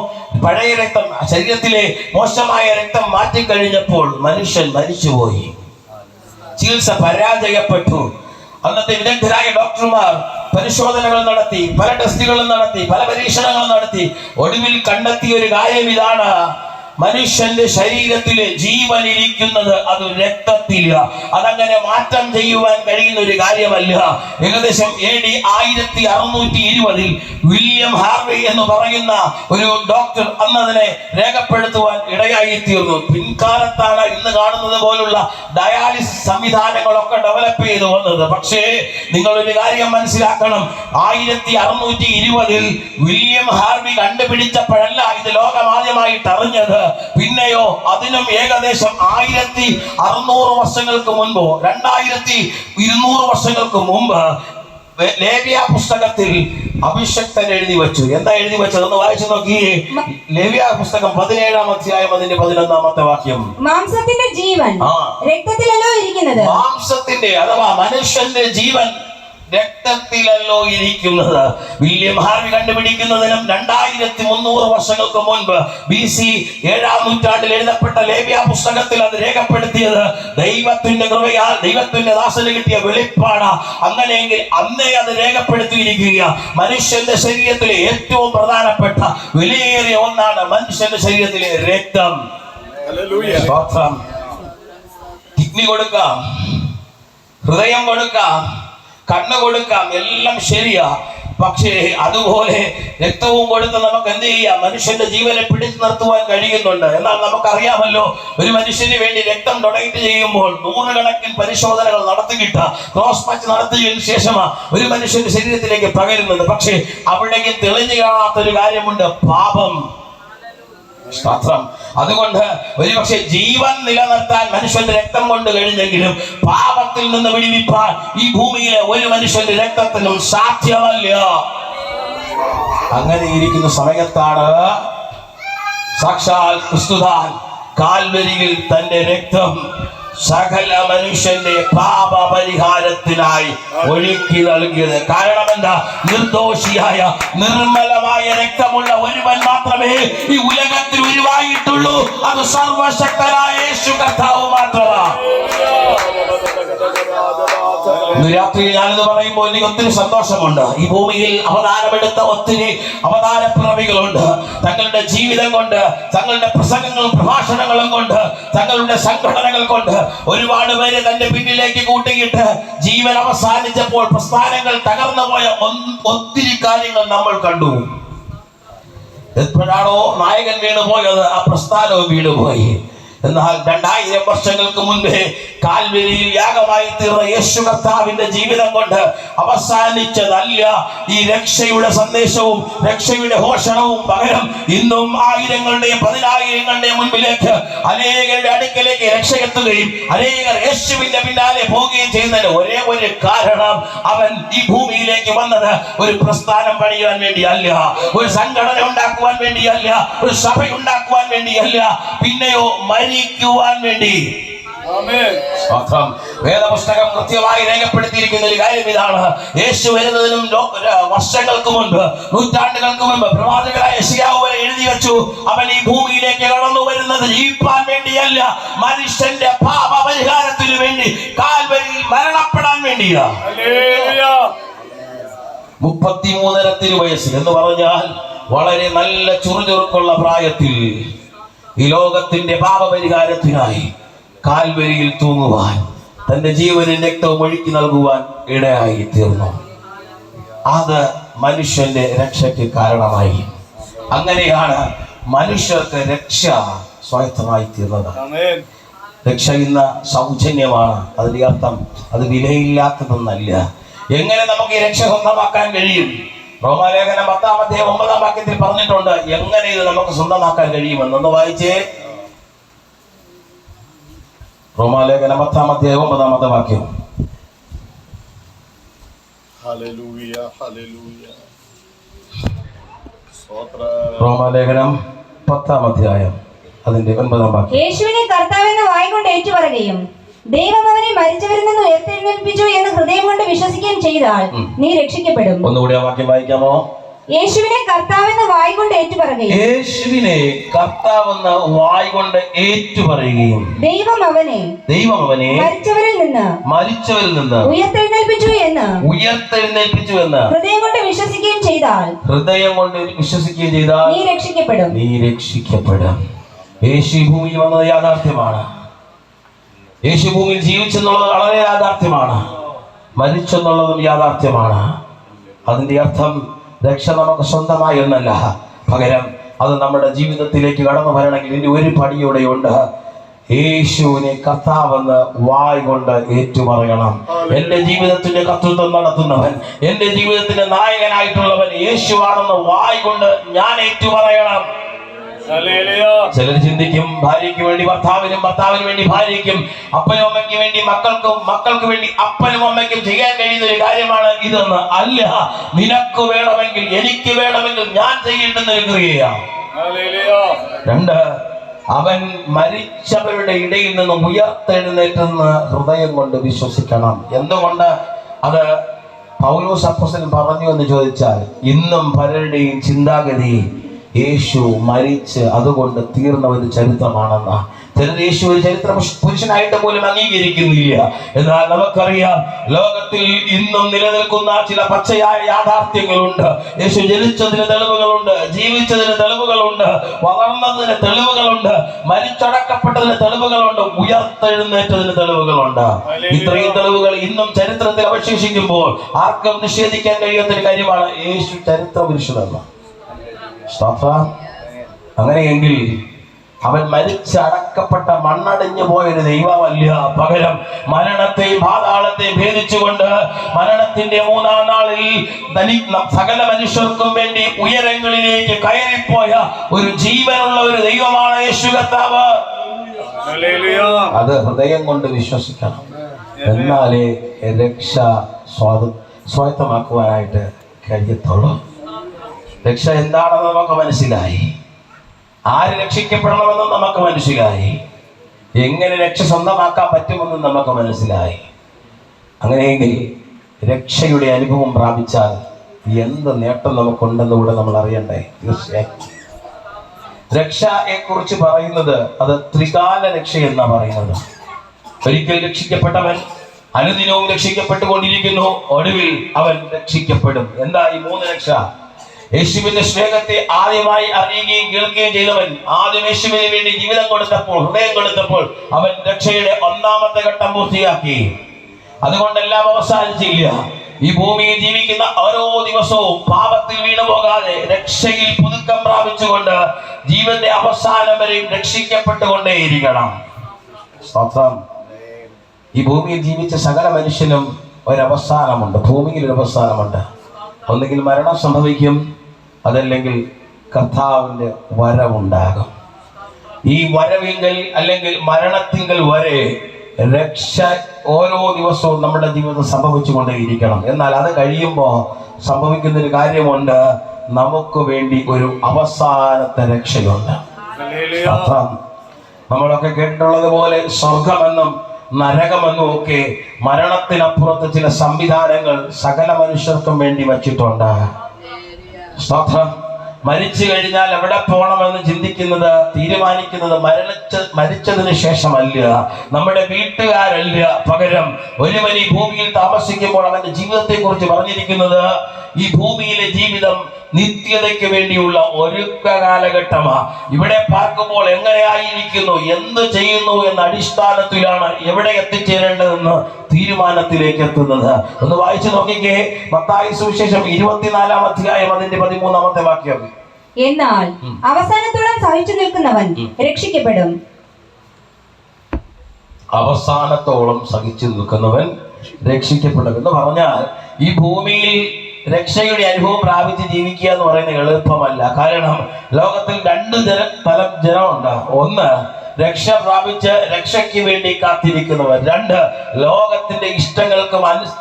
പഴയ രക്തം, ശരീരത്തിലെ മോശമായ രക്തം മാറ്റിക്കഴിഞ്ഞപ്പോൾ മനുഷ്യൻ മരിച്ചുപോയി. ചികിത്സ പരാജയപ്പെട്ടു. അന്നത്തെ വിദഗ്ധരായ ഡോക്ടർമാർ പരിശോധനകൾ നടത്തി, പല ടെസ്റ്റുകളും നടത്തി, പല പരീക്ഷണങ്ങളും നടത്തി. ഒടുവിൽ കണ്ടെത്തിയ ഒരു കാര്യം ഇതാണ്: മനുഷ്യന്റെ ശരീരത്തില് ജീവൻ ഇരിക്കുന്നത് അത് രക്തത്തില. അതങ്ങനെ മാറ്റം ചെയ്യുവാൻ കഴിയുന്ന ഒരു കാര്യമല്ല. ഏകദേശം AD 1620 വില്യം ഹാർവി എന്ന് പറയുന്ന ഒരു ഡോക്ടർ അന്നതിനെ രേഖപ്പെടുത്തുവാൻ ഇടയായി തീർന്നു. പിൻകാലത്താണ് ഇന്ന് കാണുന്നത് പോലുള്ള ഡയാലിസിസ് സംവിധാനങ്ങളൊക്കെ ഡെവലപ്പ് ചെയ്തു വന്നത്. പക്ഷേ നിങ്ങളൊരു കാര്യം മനസ്സിലാക്കണം, 1620 വില്യം ഹാർവി കണ്ടുപിടിച്ചപ്പോഴല്ല ഇത് ലോകമാദ്യമായിട്ട് അറിഞ്ഞത്. പിന്നെയോ അതിനും ഏകദേശം 1600 വർഷങ്ങൾക്ക് മുൻപോ 2200 വർഷങ്ങൾക്ക് മുമ്പ് ലേവ്യ പുസ്തകത്തിൽ അഭിഷക്തൻ എഴുതി വെച്ചു. എന്താ എഴുതി വെച്ചത്? ഒന്ന് വായിച്ചു നോക്കിയേ. ലേവ്യ പുസ്തകം 17-ാം അധ്യായം അതിന്റെ 11-ാമത്തെ വാക്യം. മാംസത്തിന്റെ ജീവൻ രക്തത്തിലല്ലോ ഇരിക്കുന്നത്. മാംസത്തിന്റെ അഥവാ മനുഷ്യന്റെ ജീവൻ രക്തത്തിലല്ലോ ഇരിക്കുന്നത്. വില്യം ഹാർവി കണ്ടുപിടിക്കുന്നതിനും 2300 വർഷങ്ങൾക്ക് മുൻപ് BC 7-ാം നൂറ്റാണ്ടിൽ എഴുതപ്പെട്ട ലേവ്യ പുസ്തകത്തിൽ അത് രേഖപ്പെടുത്തിയത് ദൈവത്തിന്റെ കൃപയാൽ ദൈവത്തിന്റെ ദാസന് കിട്ടിയ വെളിപ്പാട്. അങ്ങനെയെങ്കിൽ അന്നേ അത് രേഖപ്പെടുത്തിയിരിക്കുക. മനുഷ്യന്റെ ശരീരത്തിലെ ഏറ്റവും പ്രധാനപ്പെട്ട വിലയേറിയ ഒന്നാണ് മനുഷ്യന്റെ ശരീരത്തിലെ രക്തം. കിഡ്നി കൊടുക്കാം, ഹൃദയം കൊടുക്കാം, കണ്ണ് കൊടുക്കാം, എല്ലാം ശരിയാ. പക്ഷേ അതുപോലെ രക്തവും കൊടുത്ത് നമുക്ക് എന്ത് ചെയ്യാം? മനുഷ്യന്റെ ജീവനെ പിടിച്ചു നിർത്തുവാൻ കഴിയുന്നുണ്ട്. എന്നാൽ നമുക്കറിയാമല്ലോ, ഒരു മനുഷ്യന് വേണ്ടി രക്തം ഡൊണേറ്റ് ചെയ്യുമ്പോൾ 100 കണക്കിന് പരിശോധനകൾ നടത്തിയിട്ട് ക്രോസ് മാച്ച് നടത്തിയതിനു ശേഷമാണ് ഒരു മനുഷ്യന്റെ ശരീരത്തിലേക്ക് പകരുന്നത്. പക്ഷേ അവിടേക്ക് തെളിഞ്ഞു കാണാത്തൊരു കാര്യമുണ്ട്: പാപം. അതുകൊണ്ട് ഒരുപക്ഷെ ജീവൻ നിലനിർത്താൻ മനുഷ്യന്റെ രക്തം കൊണ്ട് കഴിഞ്ഞെങ്കിലും പാപത്തിൽ നിന്ന് വിടുവിപ്പാൻ ഈ ഭൂമിയിലെ ഒരു മനുഷ്യന്റെ രക്തത്തിനും സാധ്യമല്ല. അങ്ങനെ ഇരിക്കുന്ന സമയത്താണ് സാക്ഷാൽ ക്രിസ്തുതാൻ കാൽവരിയിൽ തന്റെ രക്തം സകല മനുഷ്യന്റെ പാപപരിഹാരത്തിനായി ഒഴുക്കി നൽകിയത്. കാരണം എന്താ? നിർദോഷിയായ നിർമ്മലമായ രക്തമുള്ള ഒരുവൻ മാത്രമേ ഈ ഉലകത്തിൽ ഉരുവായിട്ടുള്ളൂ. അത് സർവശക്തനായ യേശു കർത്താവ് മാത്രമാണ്. ഇന്ന് രാത്രി ഞാനെന്ന് പറയുമ്പോൾ എനിക്ക് ഒത്തിരി സന്തോഷമുണ്ട്. ഈ ഭൂമിയിൽ അവതാരമെടുത്ത ഒത്തിരി അവതാരപ്പിറവികളുണ്ട്. തങ്ങളുടെ ജീവിതം കൊണ്ട്, തങ്ങളുടെ പ്രസംഗങ്ങളും പ്രഭാഷണങ്ങളും കൊണ്ട്, തങ്ങളുടെ സംഘടനകൾ കൊണ്ട് ഒരുപാട് പേര് തന്റെ പിന്നിലേക്ക് കൂട്ടിയിട്ട് ജീവൻ അവസാനിച്ചപ്പോൾ പ്രസ്ഥാനങ്ങൾ തകർന്നു പോയ ഒത്തിരി കാര്യങ്ങൾ നമ്മൾ കണ്ടു. എപ്പോഴാണോ നായകൻ വീണുപോയത്, ആ പ്രസ്ഥാനവും വീണുപോയി. എന്നാൽ 2000 വർഷങ്ങൾക്ക് മുൻപേ കാൽവരിയിൽ യാഗമായി തീർന്ന യേശു കർത്താവിന്റെ ജീവിതം കൊണ്ട് അവസാനിച്ചതല്ല ഈ രക്ഷയുടെ സന്ദേശവും രക്ഷയുടെ ഘോഷണവും. പകരം ഇന്നും ആയിരങ്ങളുടെയും 10,000-ങ്ങളുടെയും മുൻപിലേക്ക് അനേകരുടെ അടുക്കലേക്ക് രക്ഷയെത്തുകയും അനേകർ യേശുവിന്റെ പിന്നാലെ പോവുകയും ചെയ്യുന്നതിന് ഒരേ ഒരു കാരണം, അവൻ ഈ ഭൂമിയിലേക്ക് വന്നത് ഒരു പ്രസ്ഥാനം പണിയാൻ വേണ്ടിയല്ല, ഒരു സംഘടന ഉണ്ടാക്കുവാൻ വേണ്ടിയല്ല, ഒരു സഭ ഉണ്ടാക്കുവാൻ വേണ്ടിയല്ല, പിന്നെയോ മരിക്കുവാൻ വേണ്ടി. വേദപുസ്തകം കൃത്യമായി രേഖപ്പെടുത്തിയിരിക്കുന്ന ഒരു കാര്യം ഇതാണ്: യേശു വരുന്നതിനും വർഷങ്ങൾക്ക് മുൻപ്, നൂറ്റാണ്ടുകൾക്ക് മുൻപ് പ്രവാചകനായ യെശയ്യാവ് വരെ എഴുതി വെച്ചു, അവൻ ഈ ഭൂമിയിലേക്ക് കടന്നു വരുന്നത് ജീവിപ്പാൻ വേണ്ടിയല്ല, മനുഷ്യന്റെ പാപപരിഹാരത്തിനു വേണ്ടി കാൽവരിയിൽ മരണപ്പെടാൻ വേണ്ടിയാ. 33 വയസ്സിൽ എന്ന് പറഞ്ഞാൽ വളരെ നല്ല ചുറുചുറുക്കുള്ള പ്രായത്തിൽ ഈ ലോകത്തിന്റെ പാപപരിഹാരത്തിനായി കാൽവരിയിൽ തൂങ്ങുവാൻ, തന്റെ ജീവനും രക്തവും ഒഴുക്കി നൽകുവാൻ ഇടയായി തീർന്നു. അത് മനുഷ്യന്റെ രക്ഷയ്ക്ക് കാരണമായി. അങ്ങനെയാണ് മനുഷ്യർക്ക് രക്ഷ സ്വായത്തമായി തീർന്നത്. രക്ഷ ഇന്ന് സൗജന്യമാണ്. അതിന്റെ അർത്ഥം അത് വിലയില്ലാത്തതൊന്നല്ല. എങ്ങനെ നമുക്ക് ഈ രക്ഷ സ്വന്തമാക്കാൻ കഴിയും? റോമാലേഖനം 10-ാം അധ്യായം 9-ാം വാക്യത്തിൽ പറഞ്ഞിട്ടുണ്ട് എങ്ങനെ ഇത് നമുക്ക് സ്വന്തമാക്കാൻ കഴിയുമെന്ന്. ഒന്ന് വായിച്ചേ. റോമാലേഖനം 10-ാം അധ്യായം 9-ാമത്തെ വാക്യം. റോമാലേഖനം 10-ാം അധ്യായം അതിന്റെ 9-ാം വാക്യം. യേശുവിനെ കർത്താവെന്ന് വായ്കൊണ്ട് ഏറ്റുപറയുകയും ദൈവം അവനെ മരിച്ചവരിൽ നിന്ന് ഉയർത്തെഴുന്നേൽപ്പിച്ചു എന്ന് ഹൃദയം കൊണ്ട് വിശ്വസിക്കുകയും ചെയ്താൽ നീ രക്ഷിക്കപ്പെടും. ഒന്നുകൂടി ആ വാക്യം വായിക്കാമോ? യേശുവിനെ കർത്താവെന്ന് വായ്കൊണ്ട് ഏറ്റുപറയുകയും യേശുവിനെ കർത്താവെന്ന് വായ്കൊണ്ട് ഏറ്റുപറയുകയും ദൈവം അവനെ മരിച്ചവരിൽ നിന്ന് ഉയർത്തെഴുന്നേൽപ്പിച്ചു എന്ന് ഹൃദയം കൊണ്ട് വിശ്വസിക്കുകയും ചെയ്താൽ നീ രക്ഷിക്കപ്പെടും. യേശു ഭൂമിയിൽ വന്നത് യാഥാർത്ഥ്യമാണ്. യേശു ഭൂമിയിൽ ജീവിച്ചെന്നുള്ളത് വളരെ യാഥാർത്ഥ്യമാണ്. മരിച്ചെന്നുള്ളതും യാഥാർത്ഥ്യമാണ്. അതിന്റെ അർത്ഥം രക്ഷ നമുക്ക് സ്വന്തമായി എന്നല്ല, പകരം അത് നമ്മുടെ ജീവിതത്തിലേക്ക് കടന്നു വരണമെങ്കിൽ ഇതിന്റെ ഒരു പടിയൂടെയുണ്ട്. യേശുവിനെ കർത്താവെന്ന് വായ് കൊണ്ട് ഏറ്റുപറയണം. എന്റെ ജീവിതത്തിന്റെ കർത്തൃത്വം നടത്തുന്നവൻ, എന്റെ ജീവിതത്തിന്റെ നായകനായിട്ടുള്ളവൻ യേശുവാണെന്ന് വായ് കൊണ്ട് ഞാൻ ഏറ്റുപറയണം. ചിലർ ചിന്തിക്കും, ഭാര്യയ്ക്ക് വേണ്ടി ഭർത്താവിനും, ഭർത്താവിന് വേണ്ടി ഭാര്യയ്ക്കും, അപ്പനും അമ്മയ്ക്ക് വേണ്ടി മക്കൾക്കും, മക്കൾക്ക് വേണ്ടി അപ്പനും അമ്മയ്ക്കും ചെയ്യാൻ കഴിയുന്ന ഒരു കാര്യമാണ് ഇതെന്ന്. അല്ല, നിനക്ക് വേണമെങ്കിൽ, എനിക്ക് വേണമെങ്കിൽ ഞാൻ ചെയ്യേണ്ടുന്ന ഒരു ക്രിയയാണ്. രണ്ട്, അവൻ മരിച്ചവരുടെ ഇടയിൽ നിന്ന് ഉയർത്തെഴുന്നേറ്റെന്ന് ഹൃദയം കൊണ്ട് വിശ്വസിക്കണം. എന്തുകൊണ്ട് അത് പൗലോസ് അപ്പോസ്തലൻ പറഞ്ഞു എന്ന് ചോദിച്ചാൽ, ഇന്നും പലരുടെയും ചിന്താഗതി യേശു മരിച്ച് അതുകൊണ്ട് തീർന്ന ഒരു ചരിത്രമാണെന്ന. ചിലർ യേശു ഒരു ചരിത്ര പുരുഷനായിട്ട് പോലും അംഗീകരിക്കുന്നില്ല. എന്നാൽ നമുക്കറിയാം, ലോകത്തിൽ ഇന്നും നിലനിൽക്കുന്ന ചില പച്ചയായ യാഥാർത്ഥ്യങ്ങളുണ്ട്. യേശു ജനിച്ചതിന് തെളിവുകളുണ്ട്, ജീവിച്ചതിന് തെളിവുകളുണ്ട്, വളർന്നതിന് തെളിവുകളുണ്ട്, മരിച്ചടക്കപ്പെട്ടതിന് തെളിവുകളുണ്ട്, ഉയർത്തെഴുന്നേറ്റതിന് തെളിവുകളുണ്ട്. ഇത്രയും തെളിവുകൾ ഇന്നും ചരിത്രത്തിൽ അവശേഷിക്കുമ്പോൾ ആർക്കും നിഷേധിക്കാൻ കഴിയാത്തൊരു കാര്യമാണ് യേശു ചരിത്ര പുരുഷനെന്ന്. അങ്ങനെയെങ്കിൽ അവൻ മരിച്ചടക്കപ്പെട്ട മണ്ണടിഞ്ഞു പോയൊരു ദൈവമല്ല, പകരം മരണത്തെയും പാതാളത്തെയും ഭേദിച്ചുകൊണ്ട് മരണത്തിന്റെ മൂന്നാം നാളിൽ സകല മനുഷ്യർക്കും വേണ്ടി ഉയരങ്ങളിലേക്ക് കയറിപ്പോയ ഒരു ജീവനുള്ള ഒരു ദൈവമാണ് യേശു കർത്താവ്. അത് ഹൃദയം കൊണ്ട് വിശ്വസിക്കണം. എന്നാലേ രക്ഷ സ്വായത്തമാക്കുവാനായിട്ട് കഴിയത്തുള്ളൂ. രക്ഷ എന്താണെന്ന് നമുക്ക് മനസ്സിലായി, ആര് രക്ഷിക്കപ്പെടണമെന്നും നമുക്ക് മനസ്സിലായി, എങ്ങനെ രക്ഷ സ്വന്തമാക്കാൻ പറ്റുമെന്നും നമുക്ക് മനസ്സിലായി. അങ്ങനെയെങ്കിൽ രക്ഷയുടെ അനുഭവം പ്രാപിച്ചാൽ എന്ത് നേട്ടം നമുക്കുണ്ടെന്ന് കൂടെ നമ്മൾ അറിയണ്ടേ. തീർച്ചയായും രക്ഷയെ കുറിച്ച് പറയുന്നത് അത് ത്രികാല രക്ഷ എന്നാ പറയുന്നത്. ഒരിക്കൽ രക്ഷിക്കപ്പെട്ടവൻ അനുദിനവും രക്ഷിക്കപ്പെട്ടുകൊണ്ടിരിക്കുന്നു, ഒടുവിൽ അവൻ രക്ഷിക്കപ്പെടും. എന്താ ഈ മൂന്ന് രക്ഷ? യേശുവിന്റെ സ്നേഹത്തെ ആദ്യമായി അറിയുകയും കേൾക്കുകയും ചെയ്തവൻ ആദ്യം യേശുവിന് വേണ്ടി ജീവിതം കൊടുത്തപ്പോൾ, ഹൃദയം കൊടുത്തപ്പോൾ അവൻ രക്ഷയുടെ ഒന്നാമത്തെ ഘട്ടം പൂർത്തിയാക്കി. അതുകൊണ്ടെല്ലാം അവസാനിച്ചില്ല. ഈ ഭൂമിയിൽ ജീവിക്കുന്ന ഓരോ ദിവസവും പാപത്തിൽ വീണു പോകാതെ രക്ഷയിൽ പുതുക്കം പ്രാപിച്ചുകൊണ്ട് ജീവന്റെ അവസാനം വരെയും രക്ഷിക്കപ്പെട്ടുകൊണ്ടേയിരിക്കണം. ഈ ഭൂമിയിൽ ജീവിച്ച സകല മനുഷ്യനും ഒരവസാനമുണ്ട്. ഭൂമിയിൽ ഒരു അവസാനമുണ്ട്. ഒന്നുകിൽ മരണം സംഭവിക്കും, അതല്ലെങ്കിൽ കർത്താവിന്റെ വരവുണ്ടാകും. ഈ വരവിങ്കൽ അല്ലെങ്കിൽ മരണത്തിങ്കൽ വരെ രക്ഷ ഓരോ ദിവസവും നമ്മുടെ ജീവിതത്തിൽ സംഭവിച്ചു കൊണ്ടേയിരിക്കണം. എന്നാൽ അത് കഴിയുമ്പോൾ സംഭവിക്കുന്ന ഒരു കാര്യമുണ്ട്, നമുക്ക് വേണ്ടി ഒരു അവസാനത്തെ രക്ഷയുണ്ട്. നമ്മളൊക്കെ കേട്ടിട്ടുള്ളത് പോലെ സ്വർഗമെന്നും നരകമെന്നും ഒക്കെ മരണത്തിനപ്പുറത്ത് ചില സംവിധാനങ്ങൾ സകല മനുഷ്യർക്കും വേണ്ടി വച്ചിട്ടുണ്ട്. സ്തോത്രം. മരിച്ചു കഴിഞ്ഞാൽ എവിടെ പോകണമെന്ന് ചിന്തിക്കുന്നത്, തീരുമാനിക്കുന്നത് മരിച്ചതിന് ശേഷമല്ല, നമ്മുടെ വീട്ടുകാരല്ല. പകരം ഒരുവൻ ഈ ഭൂമിയിൽ താമസിക്കുമ്പോൾ അവന്റെ ജീവിതത്തെ കുറിച്ച് പറഞ്ഞിരിക്കുന്നത് ഈ ഭൂമിയിലെ ജീവിതം നിത്യതയ്ക്ക് വേണ്ടിയുള്ള ഒരുക്ക കാലഘട്ടമാണ്. ഇവിടെ പാർക്കുമ്പോൾ എങ്ങനെയായിരിക്കുന്നു, എന്ത് ചെയ്യുന്നു എന്ന അടിസ്ഥാനത്തിലാണ് എവിടെ എത്തിച്ചേരേണ്ടതെന്ന് തീരുമാനത്തിലേക്ക് എത്തുന്നത്. ഒന്ന് വായിച്ചു നോക്കിക്കേ, മത്തായി സുവിശേഷം 24-ാം അധ്യായം അതിന്റെ 13-ാമത്തെ വാക്യം. എന്നാൽ അവസാനത്തോളം സഹിച്ചു നിൽക്കുന്നവൻ രക്ഷിക്കപ്പെടും. അവസാനത്തോളം സഹിച്ചു നിൽക്കുന്നവൻ രക്ഷിക്കപ്പെടും എന്ന് പറഞ്ഞാൽ ഈ ഭൂമിയിൽ രക്ഷയുടെ അനുഭവം പ്രാപിച്ച് ജീവിക്കുക എന്ന് പറയുന്നത് എളുപ്പമല്ല. കാരണം ലോകത്തിൽ രണ്ട് തരം ജനമുണ്ട്. ഒന്ന്, രക്ഷ പ്രാപിച്ച് രക്ഷയ്ക്ക് വേണ്ടി കാത്തിരിക്കുന്നവർ. രണ്ട്, ലോകത്തിന്റെ ഇഷ്ടങ്ങൾക്ക്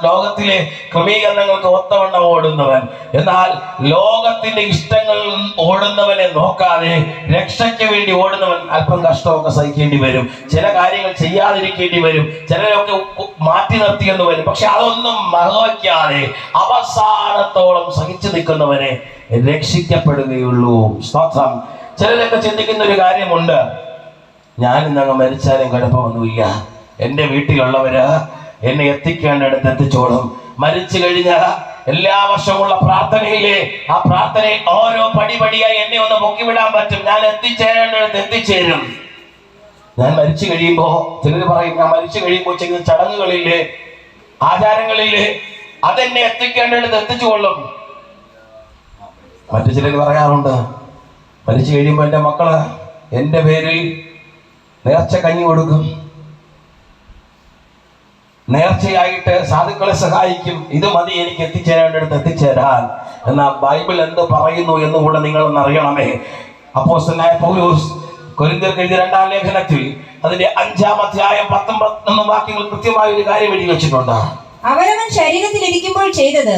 ലോകത്തിലെ ക്രമീകരണങ്ങൾക്ക് ഒത്തവണ്ണം ഓടുന്നവൻ. എന്നാൽ ലോകത്തിന്റെ ഇഷ്ടങ്ങൾ ഓടുന്നവനെ നോക്കാതെ രക്ഷയ്ക്ക് വേണ്ടി ഓടുന്നവൻ അല്പം കഷ്ടമൊക്കെ സഹിക്കേണ്ടി വരും, ചില കാര്യങ്ങൾ ചെയ്യാതിരിക്കേണ്ടി വരും, ചിലരൊക്കെ മാറ്റി നിർത്തിയെന്ന് വരും. പക്ഷെ അതൊന്നും വകവയ്ക്കാതെ അവസാനത്തോളം സഹിച്ചു നിൽക്കുന്നവനെ രക്ഷിക്കപ്പെടുകയുള്ളൂ. സ്തോത്രം. ചിലരൊക്കെ ചിന്തിക്കുന്ന ഒരു കാര്യമുണ്ട്, ഞാനിന്നങ്ങ് മരിച്ചാലും കുഴപ്പമൊന്നുമില്ല, എൻ്റെ വീട്ടിലുള്ളവര് എന്നെ എത്തിക്കേണ്ടടുത്ത് എത്തിച്ചോളും. മരിച്ചു കഴിഞ്ഞ എല്ലാ വർഷമുള്ള പ്രാർത്ഥനയിലെ ആ പ്രാർത്ഥനയിൽ ഓരോ പടിപടിയായി എന്നെ ഒന്ന് പൊക്കിവിടാൻ പറ്റും, ഞാൻ എത്തിച്ചേരേണ്ടടുത്ത് എത്തിച്ചേരും. ഞാൻ മരിച്ചു കഴിയുമ്പോ ചിലർ പറയും, ഞാൻ മരിച്ചു കഴിയുമ്പോൾ ചെയ്യുന്ന ചടങ്ങുകളില്ലേ, ആചാരങ്ങളില്ലേ, അതെന്നെ എത്തിക്കേണ്ടടുത്ത് എത്തിച്ചുകൊള്ളും. മറ്റു ചിലർ പറയാറുണ്ട്, മരിച്ചു കഴിയുമ്പോൾ എൻ്റെ മക്കള് എൻ്റെ പേരിൽ നേർച്ച കഞ്ഞി കൊടുക്കും, നേർച്ചയായിട്ട് സാധുക്കളെ സഹായിക്കും, ഇത് മതി എനിക്ക് എത്തിച്ചേരേണ്ടടുത്ത് എത്തിച്ചേരാൻ. എന്നാൽ ബൈബിൾ എന്ത് പറയുന്നു എന്നുകൂടെ നിങ്ങളൊന്ന് അറിയണമേ. അപ്പോസ്തലനായ പൗലോസ് കൊരിന്ത്യർക്ക് എഴുതിയ 2-ാം ലേഖനത്തിൽ അതിന്റെ 5-ാം അധ്യായം 19 വാക്യങ്ങൾ കൃത്യമായ ഒരു കാര്യം എഴുതി വെച്ചിട്ടുണ്ട്. അവനവൻ ശരീരത്തിൽ ഇരിക്കുമ്പോൾ ചെയ്തത്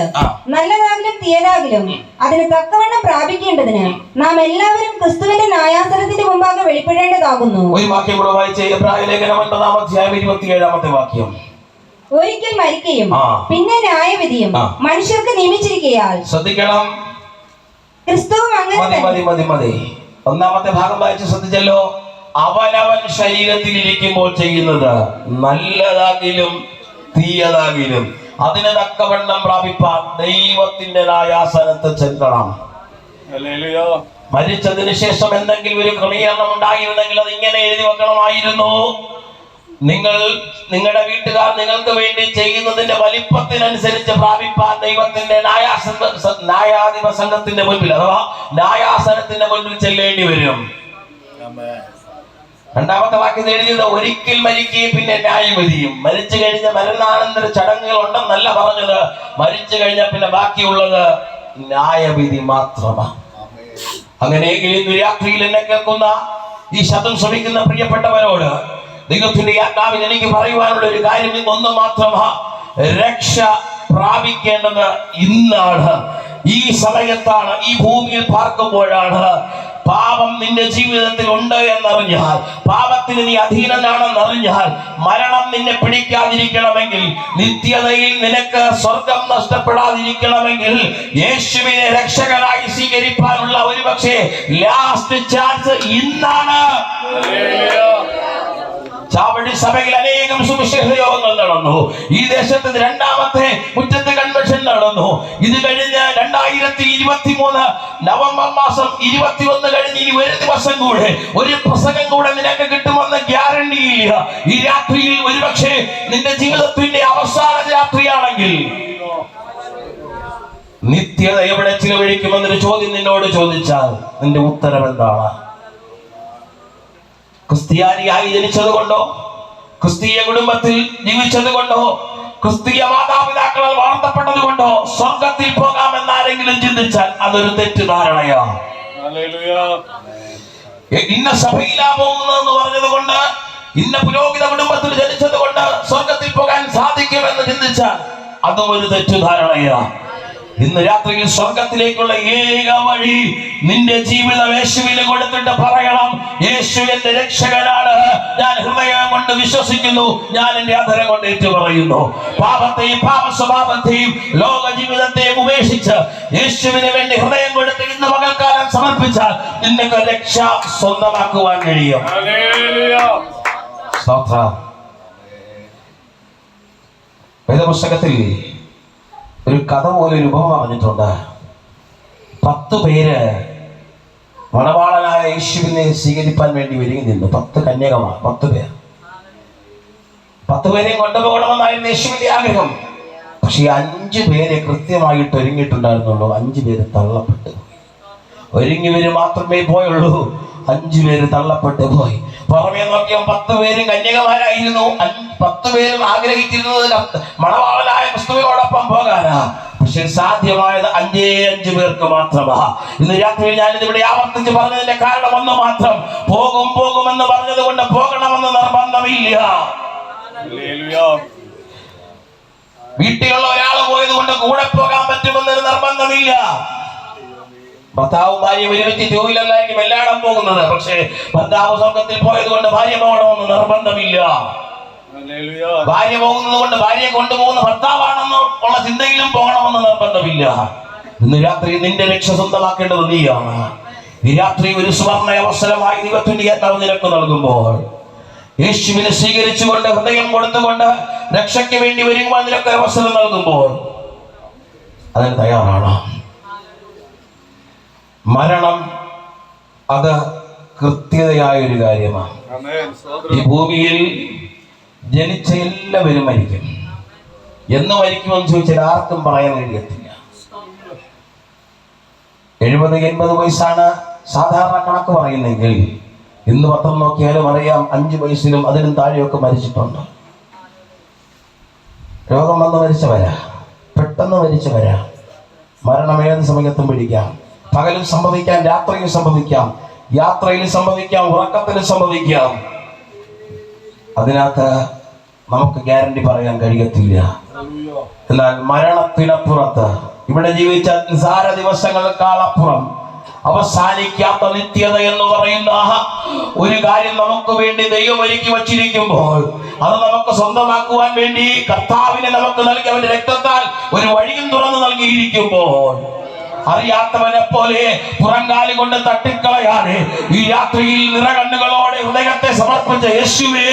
നല്ലതാകിലും തീയതാകിലും അതിന് തക്കവണ്ണം പ്രാപിക്കേണ്ടതിന് നാം എല്ലാവരും ക്രിസ്തുവിന്റെ ന്യായാസനത്തിന്റെ മുമ്പാകെ വെളിപ്പെടേണ്ടതാകുന്നു. ഒരു വാക്യം കൂടെ വായിച്ചേ. എബ്രായ ലേഖനം 9-ാം അധ്യായം 27-ാമത്തെ വാക്യം. ഒരിക്കൽ മരിക്കുകയും പിന്നെ ന്യായവിധിയും മനുഷ്യർക്ക് നിയമിച്ചിരിക്കയാൽ ശ്രദ്ധിക്കണം. ക്രിസ്തുവും അങ്ങനെ മതി. 1-ാമത്തെ ഭാഗം വായിച്ച് ശ്രദ്ധിച്ചല്ലോ. അവനവൻ ശരീരത്തിൽ ഇരിക്കുമ്പോൾ ചെയ്യുന്നത് നല്ലതാകിലും തീയതാകിലും അതിന് തക്കവണ്ണം പ്രാപിപ്പാൻ ദൈവത്തിന്റെ ന്യായാസനത്ത് ചെല്ലണം. മരിച്ചതിന് ശേഷം എന്തെങ്കിലും ഒരു ക്രമീകരണം ഉണ്ടായിരുന്നെങ്കിൽ അത് ഇങ്ങനെ എഴുതി വെക്കണമായിരുന്നു. നിങ്ങളുടെ വീട്ടുകാർ നിങ്ങൾക്ക് വേണ്ടി ചെയ്യുന്നതിന്റെ വലിപ്പത്തിനനുസരിച്ച് പ്രാപിപ്പാൻ ദൈവത്തിന്റെ ന്യായാധിപ സംഘത്തിന്റെ മുൻപിൽ അഥവാ ന്യായാസനത്തിന്റെ മുൻപിൽ ചെല്ലേണ്ടി വരും. 2-ാമത്തെ വാക്യം എഴുതിയത് ഒരിക്കൽ മരിക്കുകയും പിന്നെ ന്യായവിധിയും. മരിച്ചു കഴിഞ്ഞ മരണാനന്തര ചടങ്ങുകൾ ഉണ്ടെന്നല്ല പറഞ്ഞത്, മരിച്ചു കഴിഞ്ഞാൽ പിന്നെ ബാക്കിയുള്ളത് ന്യായവിധി മാത്രമാണ്. അങ്ങനെയെങ്കിൽ ഇന്ന് രാത്രിയിൽ എന്നെ കേൾക്കുന്ന ഈ ശബ്ദം ശ്രമിക്കുന്ന പ്രിയപ്പെട്ടവരോട് ദൈവത്തിന്റെ ആത്മാവിൽ എനിക്ക് പറയുവാനുള്ള ഒരു കാര്യം ഒന്ന് മാത്രമാ, രക്ഷ പ്രാപിക്കേണ്ടത് ഇന്നാണ്, ഈ സമയത്താണ്, ഈ ഭൂമിയിൽ പാർക്കുമ്പോഴാണ്. പാപം നിന്റെ ജീവിതത്തിൽ ഉണ്ട് എന്നറിഞ്ഞാൽ, പാപത്തിന് നീ അധീനനാണെന്നറിഞ്ഞാൽ, മരണം നിന്നെ പിടിക്കാതിരിക്കണമെങ്കിൽ, നിത്യതയിൽ നിനക്ക് സ്വർഗം നഷ്ടപ്പെടാതിരിക്കണമെങ്കിൽ, യേശുവിനെ രക്ഷകനായി സ്വീകരിക്കാനുള്ള ഒരുപക്ഷെ ലാസ്റ്റ് ചാൻസ് ഇന്നാണ്. ചാവടി സഭയിൽ അനേകം സുവിശേഷ യോഗങ്ങൾ നടന്നു. ഈ ദേശത്ത് 2-ാമത്തെ മുറ്റത്ത് കൺവെൻഷൻ നടന്നു. ഇത് കഴിഞ്ഞ് 2023 നവംബർ മാസം 21 കഴിഞ്ഞ് ഇനി ഒരു ദിവസം കൂടെ ഒരു പ്രസംഗം കൂടെ നിനക്ക് കിട്ടുമെന്ന് ഗ്യാരണ്ടി ഇല്ല. ഈ രാത്രിയിൽ ഒരുപക്ഷെ നിന്റെ ജീവിതത്തിന്റെ അവസാന രാത്രിയാണെങ്കിൽ നിത്യത എവിടെ ചിലവഴിക്കുമെന്നൊരു ചോദ്യം നിന്നോട് ചോദിച്ചാൽ നിന്റെ ഉത്തരം എന്താണ്? ക്രിസ്ത്യാനിയായി ജനിച്ചത് കൊണ്ടോ, ക്രിസ്തീയ കുടുംബത്തിൽ ജീവിച്ചത് കൊണ്ടോ, ക്രിസ്തീയ മാതാപിതാക്കളാൽ വളർത്തപ്പെട്ടത് കൊണ്ടോ സ്വർഗത്തിൽ പോകാമെന്നാരെങ്കിലും ചിന്തിച്ചാൽ അതൊരു തെറ്റിദ്ധാരണയാണ്. ഇന്ന സഭയിലാ പോകുന്നതെന്ന് പറഞ്ഞത് കൊണ്ട്, ഇന്ന പുരോഹിത കുടുംബത്തിൽ ജനിച്ചത് കൊണ്ട് സ്വർഗത്തിൽ പോകാൻ സാധിക്കുമെന്ന് ചിന്തിച്ചാൽ അതും ഒരു തെറ്റിദ്ധാരണയാണ്. ഇന്ന് രാത്രിയിൽ സ്വർഗത്തിലേക്കുള്ള ഏക വഴി നിന്റെ ജീവിതം യേശുവിന് കൊടുത്തിട്ട് പറയണം, യേശു എന്റെ രക്ഷകനാണ്, ഞാൻ ഹൃദയം കൊണ്ട് വിശ്വസിക്കുന്നു, ഞാൻ എന്റെ അധരം കൊണ്ട് ഏറ്റു പറയുന്നു. പാപത്തെയും പാപ സ്വഭാവത്തെയും ലോക ജീവിതത്തെയും ഉപേക്ഷിച്ച് യേശുവിന് വേണ്ടി ഹൃദയം കൊടുത്ത് ഇന്ന് പകൽക്കാലം സമർപ്പിച്ചാൽ നിനക്ക് രക്ഷ സ്വന്തമാക്കുവാൻ കഴിയും. വേദപുസ്തകത്തിൽ ഒരു കഥ പോലെ ഒരു ഉപമ പറഞ്ഞിട്ടുണ്ട്. 10 പേര് മണവാളനായ യേശുവിനെ സ്വീകരിപ്പാൻ വേണ്ടി ഒരുങ്ങി നിന്നു. 10 കന്യകമാർ, 10 പേർ. 10 പേരെയും കൊണ്ടുപോകണമെന്നായിരുന്നു യേശുവിന്റെ ആഗ്രഹം. പക്ഷെ 5 പേരെ കൃത്യമായിട്ട് ഒരുങ്ങിയിട്ടുണ്ടായിരുന്നുള്ളൂ. 5 പേര് തള്ളപ്പെട്ടു. ഒരുങ്ങിയവര് മാത്രമേ പോയുള്ളൂ. 5 പേര് തള്ളപ്പെട്ടു പോയി. പുറമേ നോക്കിയാൽ 10 പേരും കന്യകമാരായിരുന്നു. 10 പേരും ആഗ്രഹിച്ചിരുന്നത് മണവാളനായ ക്രിസ്തുവിനോടൊപ്പം പോകാനാ. പക്ഷെ സാധ്യമായത് 5 പേർക്ക് മാത്രമാ. ഇന്ന് രാത്രി ഞാനിതിവിടെ ആവർത്തിച്ച് പറഞ്ഞതിന്റെ കാരണം ഒന്ന് മാത്രം, പോകുമെന്ന് പറഞ്ഞത് കൊണ്ട് പോകണമെന്ന് നിർബന്ധമില്ല. വീട്ടിലുള്ള ഒരാൾ പോയത് കൊണ്ട് കൂടെ പോകാൻ പറ്റുമെന്നൊരു നിർബന്ധമില്ല. ഭർത്താവും ഭാര്യ ഒരുമിച്ച് 2 വീലറിലായിരിക്കും എല്ലായിടം പോകുന്നത്. പക്ഷേ ഭർത്താവ് സ്വർഗത്തിൽ പോയത് കൊണ്ട് ഭാര്യ പോകണമെന്ന് നിർബന്ധമില്ല. ഭാര്യ പോകുന്നത് കൊണ്ട് ഭാര്യയെ കൊണ്ടുപോകുന്ന ഭർത്താവാണെന്ന് ഉള്ള ചിന്തയിലും പോകണമെന്ന് നിർബന്ധമില്ല. ഇന്ന് രാത്രി നിന്റെ രക്ഷ സ്വന്തമാക്കേണ്ടത് നീയാണ്. ഈ രാത്രി ഒരു സുവർണ്ണ അവസരമായി ദൈവത്തിന്റെ ആത്മാവ് നിനക്ക് നൽകുമ്പോൾ, യേശുവിനെ സ്വീകരിച്ചുകൊണ്ട് ഹൃദയം കൊടുത്തുകൊണ്ട് രക്ഷയ്ക്ക് വേണ്ടി വരുവാൻ നിനക്ക് അവസരം നൽകുമ്പോൾ അതിന് തയ്യാറാണ്. മരണം അത് കൃത്യതയായ ഒരു കാര്യമാണ്. ഈ ഭൂമിയിൽ ജനിച്ച എല്ലാവരും മരിക്കും. എന്ന് മരിക്കുമെന്ന് ചോദിച്ചാൽ ആർക്കും പറയാൻ കഴിയത്തില്ല. 70-80 വയസ്സാണ് സാധാരണ കണക്ക് പറയുന്നെങ്കിൽ, ഇന്ന് പത്രം നോക്കിയാലും അറിയാം 5 വയസ്സിലും അതിനും താഴെയൊക്കെ മരിച്ചിട്ടുണ്ട്. രോഗം വന്ന് മരിച്ചവരാ, പെട്ടെന്ന് മരിച്ചവരാ. മരണം ഏത് സമയത്തും പിടിക്കാം. പകലും സംഭവിക്കാം, രാത്രിയിൽ സംഭവിക്കാം, യാത്രയിൽ സംഭവിക്കാം, ഉറക്കത്തിലും സംഭവിക്കാം. അതിനകത്ത് നമുക്ക് ഗ്യാരണ്ടി പറയാൻ കഴിയത്തില്ല. എന്നാൽ മരണത്തിനപ്പുറത്ത്, ഇവിടെ ജീവിച്ച നിസാര ദിവസങ്ങൾക്കാളപ്പുറം അവസാനിക്കാത്ത നിത്യത എന്ന് പറയുന്ന ഒരു കാര്യം നമുക്ക് വേണ്ടി ദൈവം ഒരുക്കി വച്ചിരിക്കുമ്പോൾ, അത് നമുക്ക് സ്വന്തമാക്കുവാൻ വേണ്ടി കർത്താവിനെ നമുക്ക് നൽകി അവന്റെ രക്തത്താൽ ഒരു വഴിയും തുറന്നു നൽകിയിരിക്കുമ്പോൾ, അറിയാത്തവനെ പോലെ പുറങ്കാലി കൊണ്ട് തട്ടിക്കളയാതെ ഈ രാത്രിയിൽ നിറകണ്ണുകളോടെ ഹൃദയത്തെ സമർപ്പിച്ച യേശുവേ,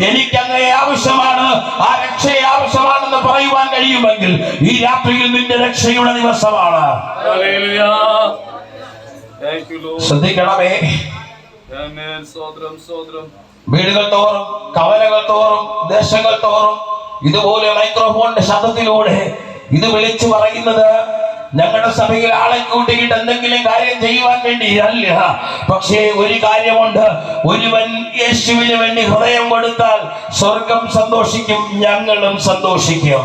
എനിക്ക് അങ്ങയെ ആവശ്യമാണ്, ആ രക്ഷയെ ആവശ്യമാണെന്ന് പറയുവാൻ കഴിയുമെങ്കിൽ ഈ രാത്രിയിൽ നിന്റെ രക്ഷയുടെ ദിവസമാണ്. ശ്രദ്ധിക്കണമേ. വീടുകൾ തോറും, കവലകൾ തോറും, ദേശങ്ങൾ തോറും ഇതുപോലെ മൈക്രോഫോണിന്റെ ശബ്ദത്തിലൂടെ ഇത് വിളിച്ചു പറയുന്നത് ഞങ്ങളുടെ സഭയിൽ ആളെ കൂട്ടിയിട്ട് എന്തെങ്കിലും കാര്യം ചെയ്യുവാൻ വേണ്ടി അല്ല. പക്ഷേ ഒരു കാര്യമുണ്ട്, ഒരുവൻ യേശുവിന് വേണ്ടി ഹൃദയം കൊടുത്താൽ സ്വർഗം സന്തോഷിക്കും, ഞങ്ങളും സന്തോഷിക്കും.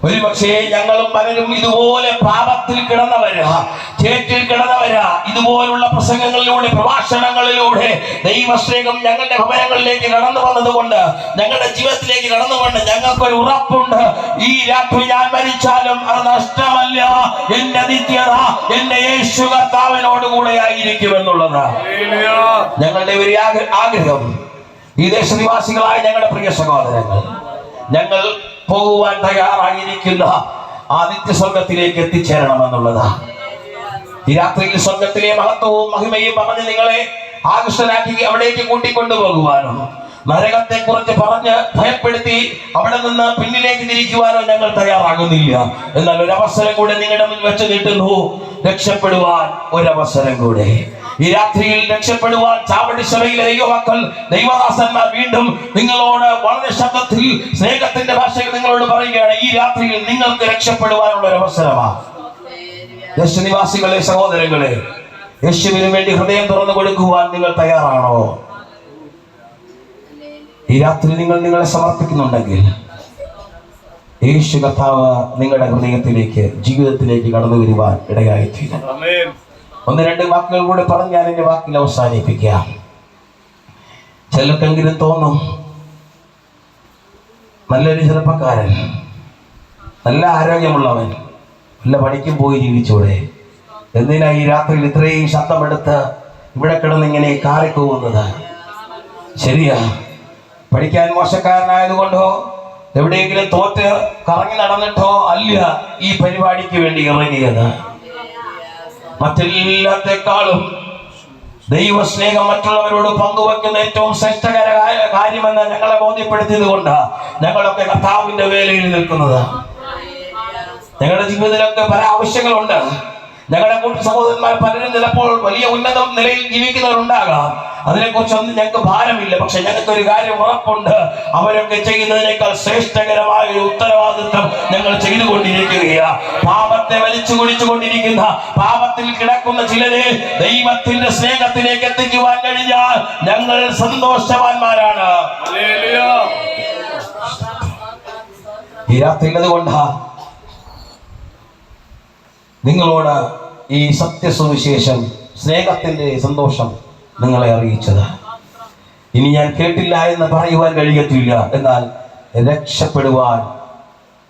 ഒരുപക്ഷേ ഞങ്ങളും പലരും ഇതുപോലെ പാപത്തിൽ കിടന്നവരാ, ചേറ്റിൽ കിടന്നവരാ. ഇതുപോലുള്ള പ്രസംഗങ്ങളിലൂടെ, പ്രഭാഷണങ്ങളിലൂടെ ദൈവസ്നേഹം ഞങ്ങളുടെ ഭവനങ്ങളിലേക്ക് കടന്നു വന്നതുകൊണ്ട്, ഞങ്ങളുടെ ജീവിതത്തിലേക്ക് കടന്നുകൊണ്ട് ഞങ്ങൾക്കൊരു ഉറപ്പുണ്ട്, ഈ രാത്രി ഞാൻ മരിച്ചാലും അത് നഷ്ടമല്ല. എന്റെ നിത്യത എന്റെ യേശു കർത്താവിനോട് കൂടെ ആയിരിക്കുമെന്നുള്ളത് ഞങ്ങളുടെ ഒരു ആഗ്രഹം. ഈ ദേശനിവാസികളായ ഞങ്ങളുടെ പ്രിയ സഹോദരങ്ങൾ, ഞങ്ങൾ പോകുവാൻ തയ്യാറായിരിക്കുന്ന ആ നിത്യസ്വർഗത്തിലേക്ക് എത്തിച്ചേരണമെന്നുള്ളതാ. ഈ രാത്രിയിൽ സ്വർഗത്തിലെ മഹത്വവും മഹിമയും പറഞ്ഞ് നിങ്ങളെ ആകർഷനാക്കി അവിടേക്ക് കൂട്ടിക്കൊണ്ടുപോകുവാനോ, നരകത്തെ കുറിച്ച് പറഞ്ഞ് ഭയപ്പെടുത്തി അവിടെ നിന്ന് പിന്നിലേക്ക് തിരിക്കുവാനോ ഞങ്ങൾ തയ്യാറാകുന്നില്ല. എന്നാൽ ഒരു അവസരം കൂടെ നിങ്ങളുടെ മുന്നിൽ വെച്ച് നീട്ടുന്നു, രക്ഷപ്പെടുവാൻ ഒരവസരം കൂടെ. ഈ രാത്രിയിൽ രക്ഷപ്പെടുവാൻ ചാവടി സഭയിലെ ദൈവമക്കൾ, ദൈവദാസന്മാർ വീണ്ടും നിങ്ങളോട് വളരെ ശബ്ദത്തിൽ സ്നേഹത്തിന്റെ ഭാഷയിൽ നിങ്ങളോട് പറയുകയാണ്, ഈ രാത്രിയിൽ നിങ്ങൾക്ക് രക്ഷപ്പെടുവാനുള്ള ഒരു അവസരമാണ്. ദേശനിവാസികളെ, സഹോദരങ്ങളെ, യേശുവിന് വേണ്ടി ഹൃദയം തുറന്നു കൊടുക്കുവാൻ നിങ്ങൾ തയ്യാറാണോ? ഈ രാത്രി നിങ്ങൾ നിങ്ങളെ സമർപ്പിക്കുന്നുണ്ടെങ്കിൽ യേശു കർത്താവ് നിങ്ങളുടെ ഹൃദയത്തിലേക്ക്, ജീവിതത്തിലേക്ക് കടന്നു വരുവാൻ ഇടയായിത്തീരും. 1-2 വാക്കുകൾ കൂടെ പറഞ്ഞ് ഞാൻ എന്റെ വാക്കിൽ അവസാനിപ്പിക്കാം. ചിലർക്കെങ്കിലും തോന്നും, നല്ലൊരു ചെറുപ്പക്കാരൻ, നല്ല ആരോഗ്യമുള്ളവൻ, നല്ല പണിക്കും പോയി ജീവിച്ചൂടെ, എന്തിനാ ഈ രാത്രിയിൽ ഇത്രയും ശബ്ദമെടുത്ത് ഇവിടെ കിടന്ന് ഇങ്ങനെ കാറിപ്പോകുന്നത്? ശരിയാ, പഠിക്കാൻ മോശക്കാരനായതുകൊണ്ടോ എവിടെയെങ്കിലും തോറ്റ് കറങ്ങി നടന്നിട്ടോ അല്ല ഈ പരിപാടിക്ക് വേണ്ടി ഇറങ്ങിയത്. മറ്റെല്ലാത്തെക്കാളും ദൈവസ്നേഹം മറ്റുള്ളവരോട് പങ്കുവെക്കുന്ന ഏറ്റവും ശ്രേഷ്ഠകരമായ കാര്യമെന്ന് ഞങ്ങളെ ബോധ്യപ്പെടുത്തിയത് കൊണ്ട് ഞങ്ങളൊക്കെ കർത്താവിന്റെ വേലയിൽ നിൽക്കുന്നത്. ഞങ്ങളുടെ ജീവിതത്തിലൊക്കെ പല ആവശ്യങ്ങളുണ്ട്. ഞങ്ങളുടെ കൂട്ടു സഹോദരന്മാർ പലരും ചിലപ്പോൾ വലിയ ഉന്നത നിലയിൽ ജീവിക്കുന്നവരുണ്ടാകാം. അതിനെക്കുറിച്ചൊന്നും ഞങ്ങൾക്ക് ഭാരമില്ല. പക്ഷെ ഞങ്ങൾക്കൊരു കാര്യം ഉറപ്പുണ്ട്, അവരൊക്കെ ചെയ്യുന്നതിനേക്കാൾ ശ്രേഷ്ഠകരമായ ഒരു ഉത്തരവാദിത്വം ഞങ്ങൾ ചെയ്തുകൊണ്ടിരിക്കുകയാണ്. പാപത്തെ വലിച്ചു കുടിച്ചുകൊണ്ടിരിക്കുന്ന, പാപത്തിൽ കിടക്കുന്ന ചിലരെ ദൈവത്തിന്റെ സ്നേഹത്തിലേക്ക് എത്തിക്കുവാൻ കഴിഞ്ഞാൽ ഞങ്ങൾ സന്തോഷവാന്മാരാണ്. ഈ രാത്രി അതുകൊണ്ടാ നിങ്ങളോട് ഈ സത്യസുവിശേഷം, സ്നേഹത്തിന്റെ സന്തോഷം നിങ്ങളെ അറിയിച്ചത്. ഇനി ഞാൻ കേട്ടില്ല എന്ന് പറയുവാൻ കഴിയത്തില്ല. എന്നാൽ രക്ഷപ്പെടുവാൻ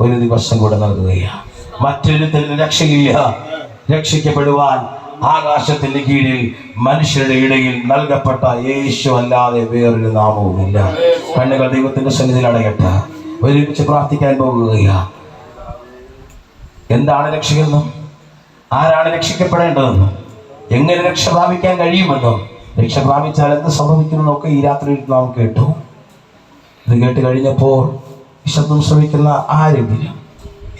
ഒരു ദിവസം കൂടെ നൽകുകയാണ്. മറ്റൊരുത്തരും രക്ഷയില്ല. രക്ഷിക്കപ്പെടുവാൻ ആകാശത്തിന്റെ കീഴിൽ മനുഷ്യരുടെ ഇടയിൽ നൽകപ്പെട്ട യേശു അല്ലാതെ വേറൊരു നാമവുമില്ല. കണ്ണുകൾ ദൈവത്തിന്റെ സന്നിധിയിൽ അടയട്ടെ. ഒരുമിച്ച് പ്രാർത്ഥിക്കാൻ പോകുകയാണ്. എന്താണ് രക്ഷയെന്നും ആരാണ് രക്ഷിക്കപ്പെടേണ്ടതെന്നും എങ്ങനെ രക്ഷ പ്രാപിക്കാൻ കഴിയുമെന്നും രക്ഷ പ്രാപിച്ചാൽ എന്ത് സംഭവിക്കുന്നതൊക്കെ ഈ രാത്രിയിൽ നാം കേട്ടു. ഇത് കേട്ട് കഴിഞ്ഞപ്പോൾ ഈ ശബ്ദം ശ്രമിക്കുന്ന ആരെങ്കിലും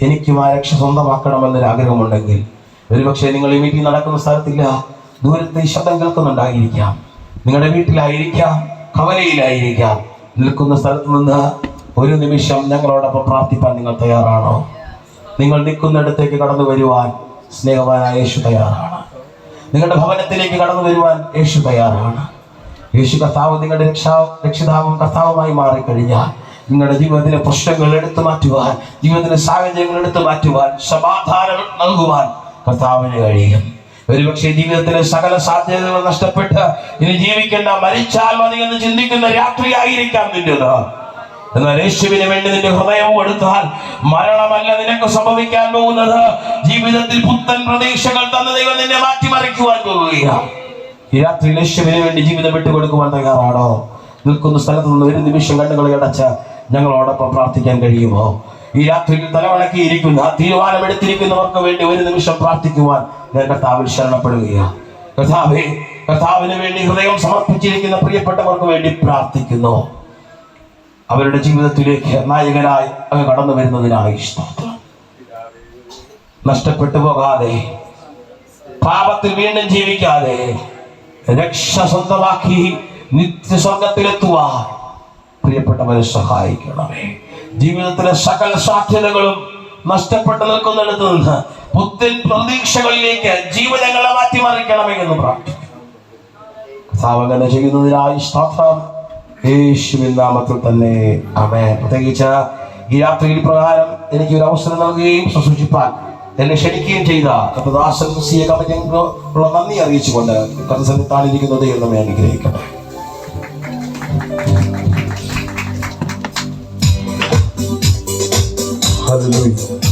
എനിക്കും ആ രക്ഷ സ്വന്തമാക്കണമെന്നൊരാഗ്രഹമുണ്ടെങ്കിൽ, ഒരുപക്ഷെ നിങ്ങൾ ഈ മീറ്റിംഗ് നടക്കുന്ന സ്ഥലത്തില്ല, ദൂരത്ത് ഈ ശബ്ദം കേൾക്കുന്നുണ്ടായിരിക്കാം, നിങ്ങളുടെ വീട്ടിലായിരിക്കാം, കവലയിലായിരിക്കാം. നിൽക്കുന്ന സ്ഥലത്ത് നിന്ന് ഒരു നിമിഷം ഞങ്ങളോടൊപ്പം പ്രാർത്ഥിപ്പാൻ നിങ്ങൾ തയ്യാറാണോ? നിങ്ങൾ നിൽക്കുന്നിടത്തേക്ക് കടന്നു വരുവാൻ സ്നേഹവാനായ യേശു തയ്യാറാണ്. നിങ്ങളുടെ ഭവനത്തിലേക്ക് കടന്നു വരുവാൻ യേശു തയ്യാറാണ്. യേശു കർത്താവ് നിങ്ങളുടെ രക്ഷിതാവും കർത്താവുമായി മാറിക്കഴിഞ്ഞാൽ നിങ്ങളുടെ ജീവിതത്തിലെ പ്രശ്നങ്ങൾ എടുത്തു മാറ്റുവാൻ, ജീവിതത്തിലെ സാഹചര്യങ്ങൾ എടുത്തു മാറ്റുവാൻ, സമാധാനം നൽകുവാൻ കർത്താവിന് കഴിയും. ഒരുപക്ഷെ ജീവിതത്തിലെ സകല സാധ്യതകൾ നഷ്ടപ്പെട്ട് ഇനി ജീവിക്കേണ്ട, മരിച്ചാൽ മതി എന്ന് ചിന്തിക്കുന്ന രാത്രിയായിരിക്കാം നിന്റേത്. എന്നാൽ യേശുവിന് വേണ്ടി നിന്റെ ഹൃദയം കൊടുത്താൽ മരണമല്ല നിനക്ക് സംഭവിക്കാൻ പോകുന്നത്. ജീവിതത്തിൽ പുത്തൻ പ്രതീക്ഷകൾ തന്ന ദൈവം നിന്നെ മാറ്റിമറിക്കുവാൻ പോവുകയാണ്. ഈ രാത്രിയിൽ യേശുവിന് വേണ്ടി ജീവിതം വിട്ടുകൊടുക്കുവാൻ തയ്യാറാണോ? നിൽക്കുന്ന സ്ഥലത്ത് നിന്ന് ഒരു നിമിഷം കണ്ണുകളെ അടച്ച് ഞങ്ങളോടൊപ്പം പ്രാർത്ഥിക്കാൻ കഴിയുമോ? ഈ രാത്രിയിൽ തലവണക്കിയിരിക്കുന്ന, തീരുമാനമെടുത്തിരിക്കുന്നവർക്ക് വേണ്ടി ഒരു നിമിഷം പ്രാർത്ഥിക്കുവാൻ ഞാൻ കർത്താവിൽ ശരണപ്പെടുകയാണ്. കർത്താവേ, കർത്താവിന് വേണ്ടി ഹൃദയം സമർപ്പിച്ചിരിക്കുന്ന പ്രിയപ്പെട്ടവർക്ക് വേണ്ടി പ്രാർത്ഥിക്കുന്നു. അവരുടെ ജീവിതത്തിലേക്ക് നായകനായി അങ്ങ് കടന്നു വരുന്നതിനായി സ്തോത്രം. നഷ്ടപ്പെട്ടു പോകാതെ, പാപത്തിൽ വീണ്ടും ജീവിക്കാതെ, രക്ഷ സ്വന്തമാക്കി നിത്യസ്വർഗത്തിലെത്തുവാൻ പ്രിയപ്പെട്ടവരെ സഹായിക്കണമേ. ജീവിതത്തിലെ സകല സാധ്യതകളും നഷ്ടപ്പെട്ടു നിൽക്കുന്നിടത്ത് നിന്ന് പുത്തൻ പ്രതീക്ഷകളിലേക്ക് ജീവിതങ്ങളെ മാറ്റിമറിക്കണമേ എന്ന് പ്രാർത്ഥിക്കുന്നു. കർത്താവ് ചെയ്യുന്നതിനായി സ്തോത്രം. യേശുവിൻ നാമത്തിൽ തന്നെ ആമേൻ. പ്രത്യേകിച്ച് ഈ രാത്രിയിൽ പ്രകാരം എനിക്ക് ഒരു അവസരം നൽകുകയും ശുശ്രൂഷിപ്പാൻ എന്നെ ക്ഷണിക്കുകയും ചെയ്ത കർത്തദാസൻ കമ്മിറ്റിയുള്ള നന്ദി അറിയിച്ചുകൊണ്ട് കർത്തസന്നിധിയിലിരിക്കുന്നത് എന്ന് അനുഗ്രഹിക്കട്ടെ. Hallelujah.